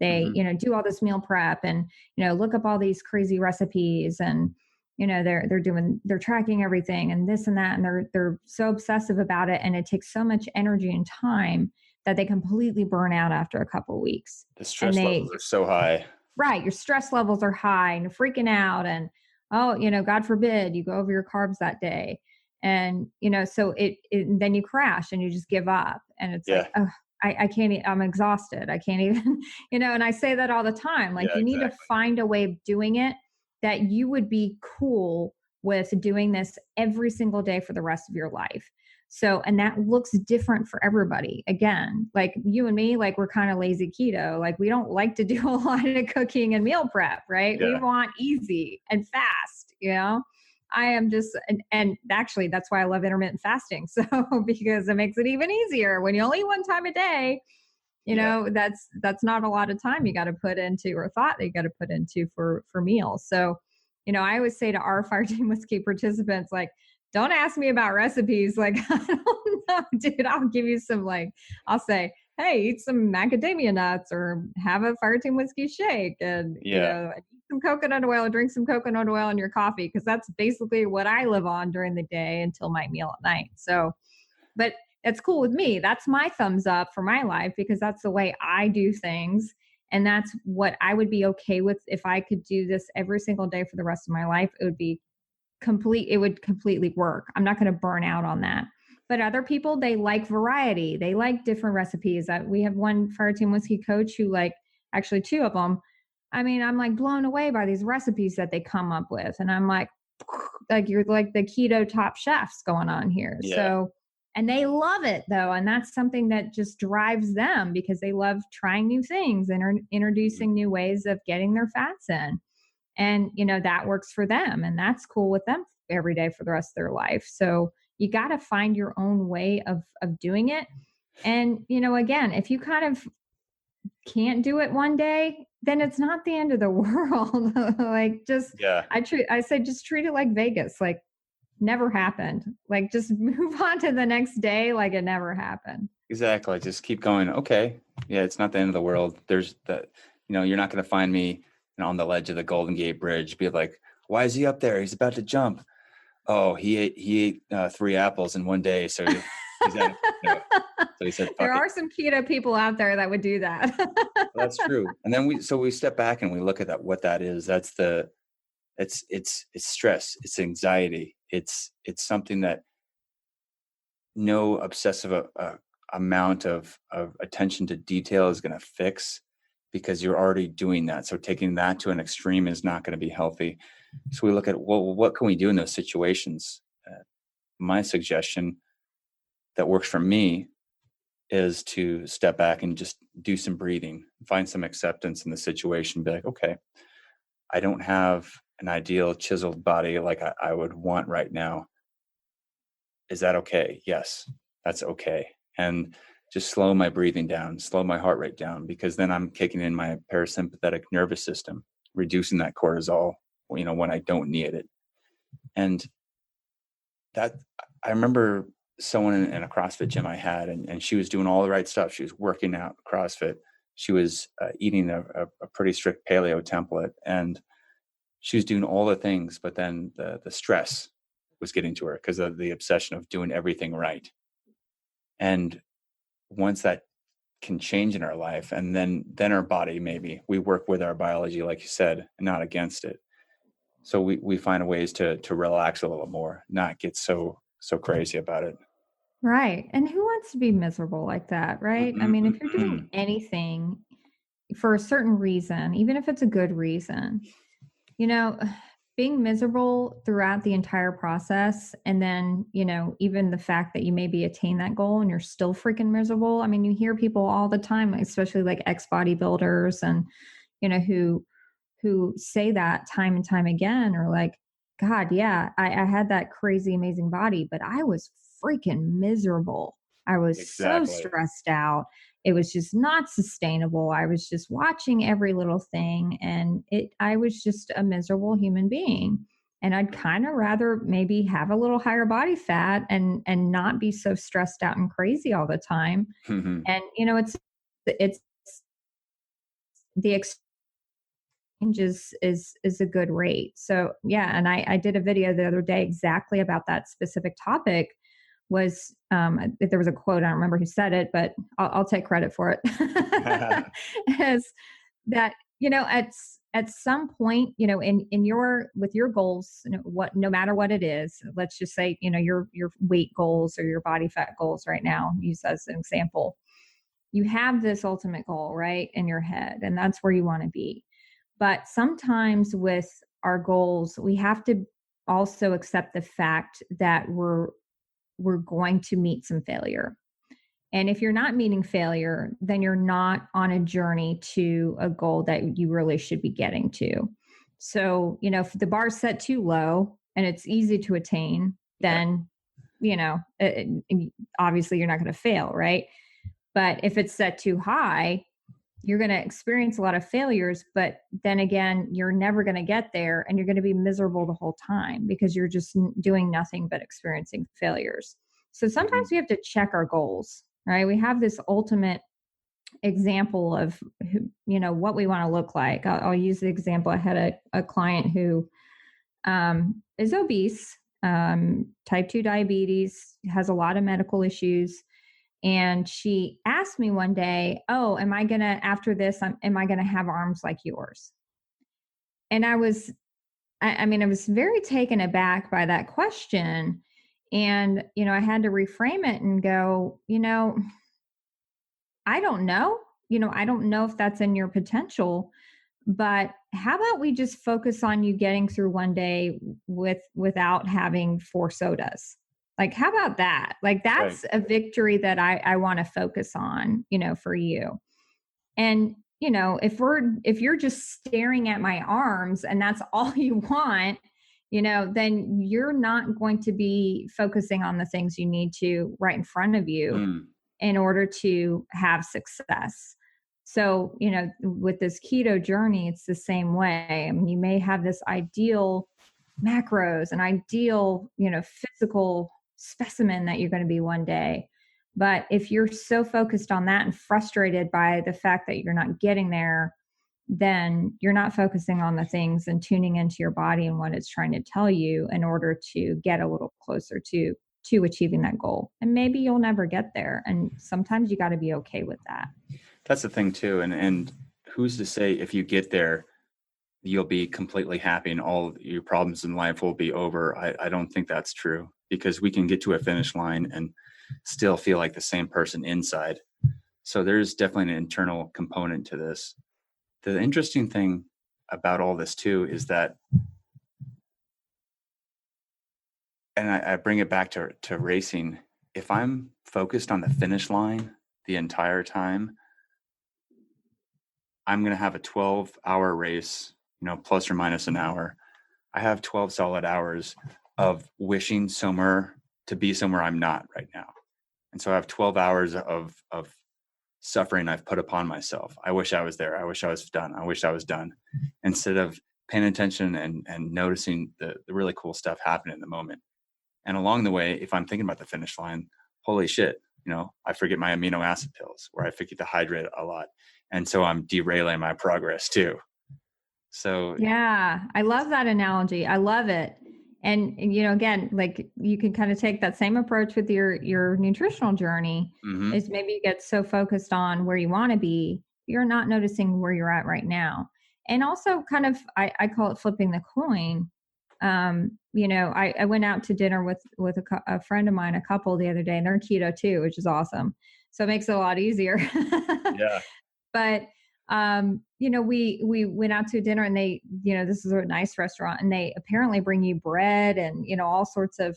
They, do all this meal prep and, look up all these crazy recipes, and, they're tracking everything and this and that. And they're so obsessive about it. And it takes so much energy and time that they completely burn out after a couple of weeks. The stress levels are so high. Right. Your stress levels are high and you're freaking out, and God forbid you go over your carbs that day. And, so then you crash and you just give up, and it's like, oh, I can't, I'm exhausted. I can't even, and I say that all the time, like, you need to find a way of doing it that you would be cool with doing this every single day for the rest of your life. So, and that looks different for everybody. Again, like you and me, like we're kind of lazy keto. Like we don't like to do a lot of cooking and meal prep, right? Yeah. We want easy and fast, I am just, and actually that's why I love intermittent fasting. So, because it makes it even easier when you only eat one time a day, that's not a lot of time you got to put into, or thought that you got to put into for meals. So, I always say to our Fire Team Whiskey participants, like, don't ask me about recipes. Like, I don't know, dude, I'll give you some, I'll say, hey, eat some macadamia nuts or have a Fire Team Whiskey shake and, eat some coconut oil, drink some coconut oil in your coffee. Cause that's basically what I live on during the day until my meal at night. So, but it's cool with me. That's my thumbs up for my life, because that's the way I do things. And that's what I would be okay with. If I could do this every single day for the rest of my life, it would completely work. I'm not going to burn out on that. But other people, they like variety. They like different recipes. We have one Fire Team Whiskey coach who actually 2 of them. I mean, I'm like blown away by these recipes that they come up with. And I'm like you're like the keto top chefs going on here. Yeah. So, And they love it though. And that's something that just drives them because they love trying new things and introducing new ways of getting their fats in. And, that works for them. And that's cool with them every day for the rest of their life. So you got to find your own way of doing it. And, again, if you kind of can't do it one day, then it's not the end of the world. Like Yeah, I say, just treat it like Vegas. Like, never happened. Like, just move on to the next day like it never happened. exactly. Just keep going. Okay. Yeah, it's not the end of the world. There's that, you're not going to find me on the ledge of the Golden Gate Bridge, be like, why is he up there? He's about to jump. Oh, he ate 3 apples in one day. So he's at, so he said, fuck There it. are some keto people out there that would do that. Well, that's true. And then we step back and we look at what that is. That's it's stress. It's anxiety. It's something that no obsessive amount of attention to detail is going to fix, because you're already doing that. So taking that to an extreme is not going to be healthy. So we look at, well, what can we do in those situations? My suggestion that works for me is to step back and just do some breathing, find some acceptance in the situation, be like, okay, I don't have an ideal chiseled body like I would want right now. Is that okay? Yes, that's okay. And just slow my breathing down, slow my heart rate down, because then I'm kicking in my parasympathetic nervous system, reducing that cortisol, when I don't need it. And that, I remember someone in a CrossFit gym I had, and she was doing all the right stuff. She was working out CrossFit. She was eating a pretty strict paleo template, and she was doing all the things, but then the stress was getting to her because of the obsession of doing everything right. And once that can change in our life, and then our body, maybe we work with our biology, like you said, and not against it. So we find ways to relax a little more, not get so crazy about it. Right. And who wants to be miserable like that, right? I mean, if you're doing anything for a certain reason, even if it's a good reason, you know, being miserable throughout the entire process, and then, even the fact that you maybe attain that goal and you're still freaking miserable. I mean, you hear people all the time, especially like ex bodybuilders and, who say that time and time again, or like, God, yeah, I had that crazy, amazing body, but I was freaking miserable. I was so Exactly. stressed out. It was just not sustainable. I was just watching every little thing, and I was just a miserable human being. And I'd kind of rather maybe have a little higher body fat and not be so stressed out and crazy all the time. Mhm. And it's the exchange is a good rate. So yeah, and I did a video the other day exactly about that specific topic. Was if there was a quote, I don't remember who said it, but I'll take credit for it. Is that at some point, in your with your goals, no matter what it is, let's just say your weight goals or your body fat goals right now, use as an example. You have this ultimate goal right in your head, and that's where you want to be. But sometimes with our goals, we have to also accept the fact that we're going to meet some failure. And if you're not meeting failure, then you're not on a journey to a goal that you really should be getting to. So, if the bar's set too low and it's easy to attain, then, obviously you're not going to fail, right? But if it's set too high, you're going to experience a lot of failures, but then again, you're never going to get there, and you're going to be miserable the whole time because you're just doing nothing but experiencing failures. So sometimes we have to check our goals, right? We have this ultimate example of, what we want to look like. I'll use the example. I had a client who is obese, type 2 diabetes, has a lot of medical issues. And she asked me one day, "Oh, after this, am I going to have arms like yours?" And I was very taken aback by that question. And, I had to reframe it and go, I don't know. I don't know if that's in your potential, but how about we just focus on you getting through one day without having 4 sodas? Like, how about that? Like, that's a victory that I want to focus on, for you. And, if you're just staring at my arms and that's all you want, then you're not going to be focusing on the things you need to right in front of you in order to have success. So, with this keto journey, it's the same way. I mean, you may have this ideal macros, an ideal, physical specimen that you're going to be one day. But if you're so focused on that and frustrated by the fact that you're not getting there, then you're not focusing on the things and tuning into your body and what it's trying to tell you in order to get a little closer to achieving that goal. And maybe you'll never get there. And sometimes you got to be okay with that. That's the thing too. And who's to say if you get there, you'll be completely happy and all of your problems in life will be over? I don't think that's true, because we can get to a finish line and still feel like the same person inside. So there's definitely an internal component to this. The interesting thing about all this too is that, and I bring it back to racing, if I'm focused on the finish line the entire time, I'm going to have a 12-hour race, plus or minus an hour. I have 12 solid hours of wishing to be somewhere I'm not right now. And so I have 12 hours of suffering I've put upon myself. I wish I was there. I wish I was done. I wish I was done. Instead of paying attention and noticing the really cool stuff happening in the moment. And along the way, if I'm thinking about the finish line, holy shit, I forget my amino acid pills, or I forget to hydrate a lot. And so I'm derailing my progress too. So yeah, I love that analogy. I love it. And again, like, you can kind of take that same approach with your nutritional journey. Is maybe you get so focused on where you want to be, you're not noticing where you're at right now. And also kind of, I call it flipping the coin. I went out to dinner with a friend of mine, a couple, the other day, and they're keto too, which is awesome. So it makes it a lot easier. Yeah. But we went out to dinner, and they, this is a nice restaurant, and they apparently bring you bread and, all sorts of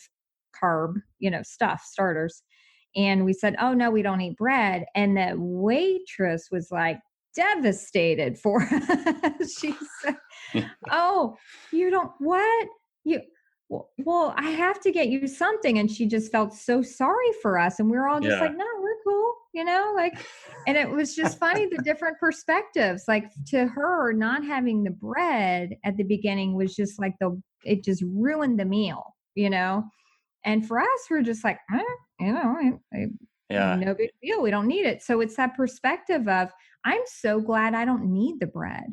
carb, stuff, starters. And we said, oh no, we don't eat bread. And the waitress was like devastated for us. She said, oh, you don't, what? Well, I have to get you something. And she just felt so sorry for us. And we were all just like, no, we're cool, and it was just funny, the different perspectives. Like, to her, not having the bread at the beginning was just like it just ruined the meal, and for us, we're just like, no big deal. We don't need it. So it's that perspective of, I'm so glad I don't need the bread.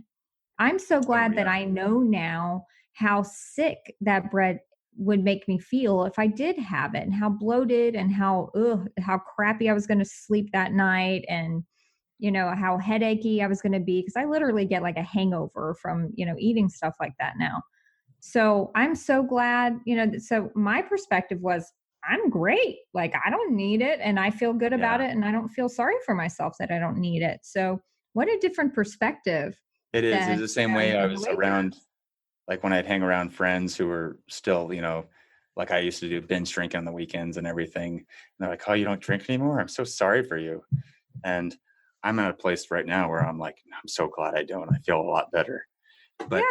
I'm so glad that I know now how sick that bread would make me feel if I did have it, and how bloated and how crappy I was going to sleep that night, and how headachy I was going to be, because I literally get like a hangover from eating stuff like that now. So I'm so glad, so my perspective was, I'm great. Like, I don't need it, and I feel good about it, and I don't feel sorry for myself that I don't need it. So what a different perspective. It is. It's the same way I was around, like when I'd hang around friends who were still, like I used to do binge drinking on the weekends and everything. And they're like, oh, you don't drink anymore? I'm so sorry for you. And I'm at a place right now where I'm like, I'm so glad I don't. I feel a lot better. But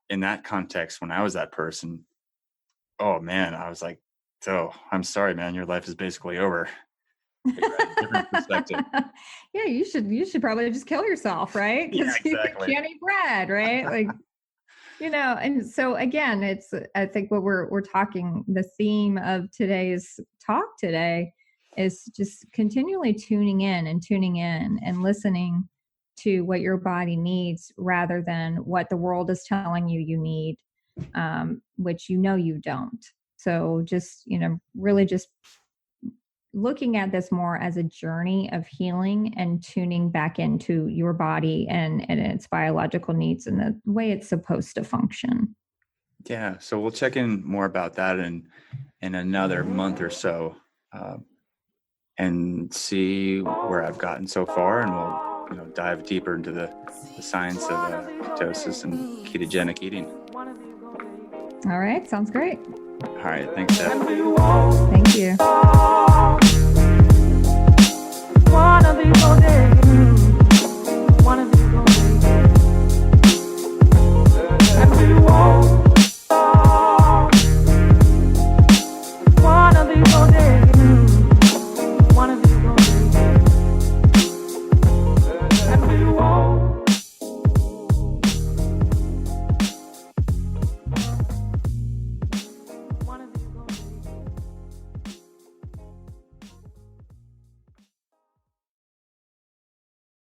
in that context, when I was that person, oh man, I was like, so I'm sorry, man, your life is basically over. Different perspective. Yeah, you should probably just kill yourself, right? Because you can't eat bread, right? Like, and so again, it's, I think what we're talking, the theme of today's talk today is just continually tuning in and listening to what your body needs, rather than what the world is telling you need, which you don't. So just, really just looking at this more as a journey of healing and tuning back into your body and its biological needs and the way it's supposed to function. Yeah. So we'll check in more about that in another month or so, and see where I've gotten so far. And we'll, dive deeper into the science of ketosis and ketogenic eating. All right. Sounds great. All right. Thanks, Steph. Thank you. One of these days.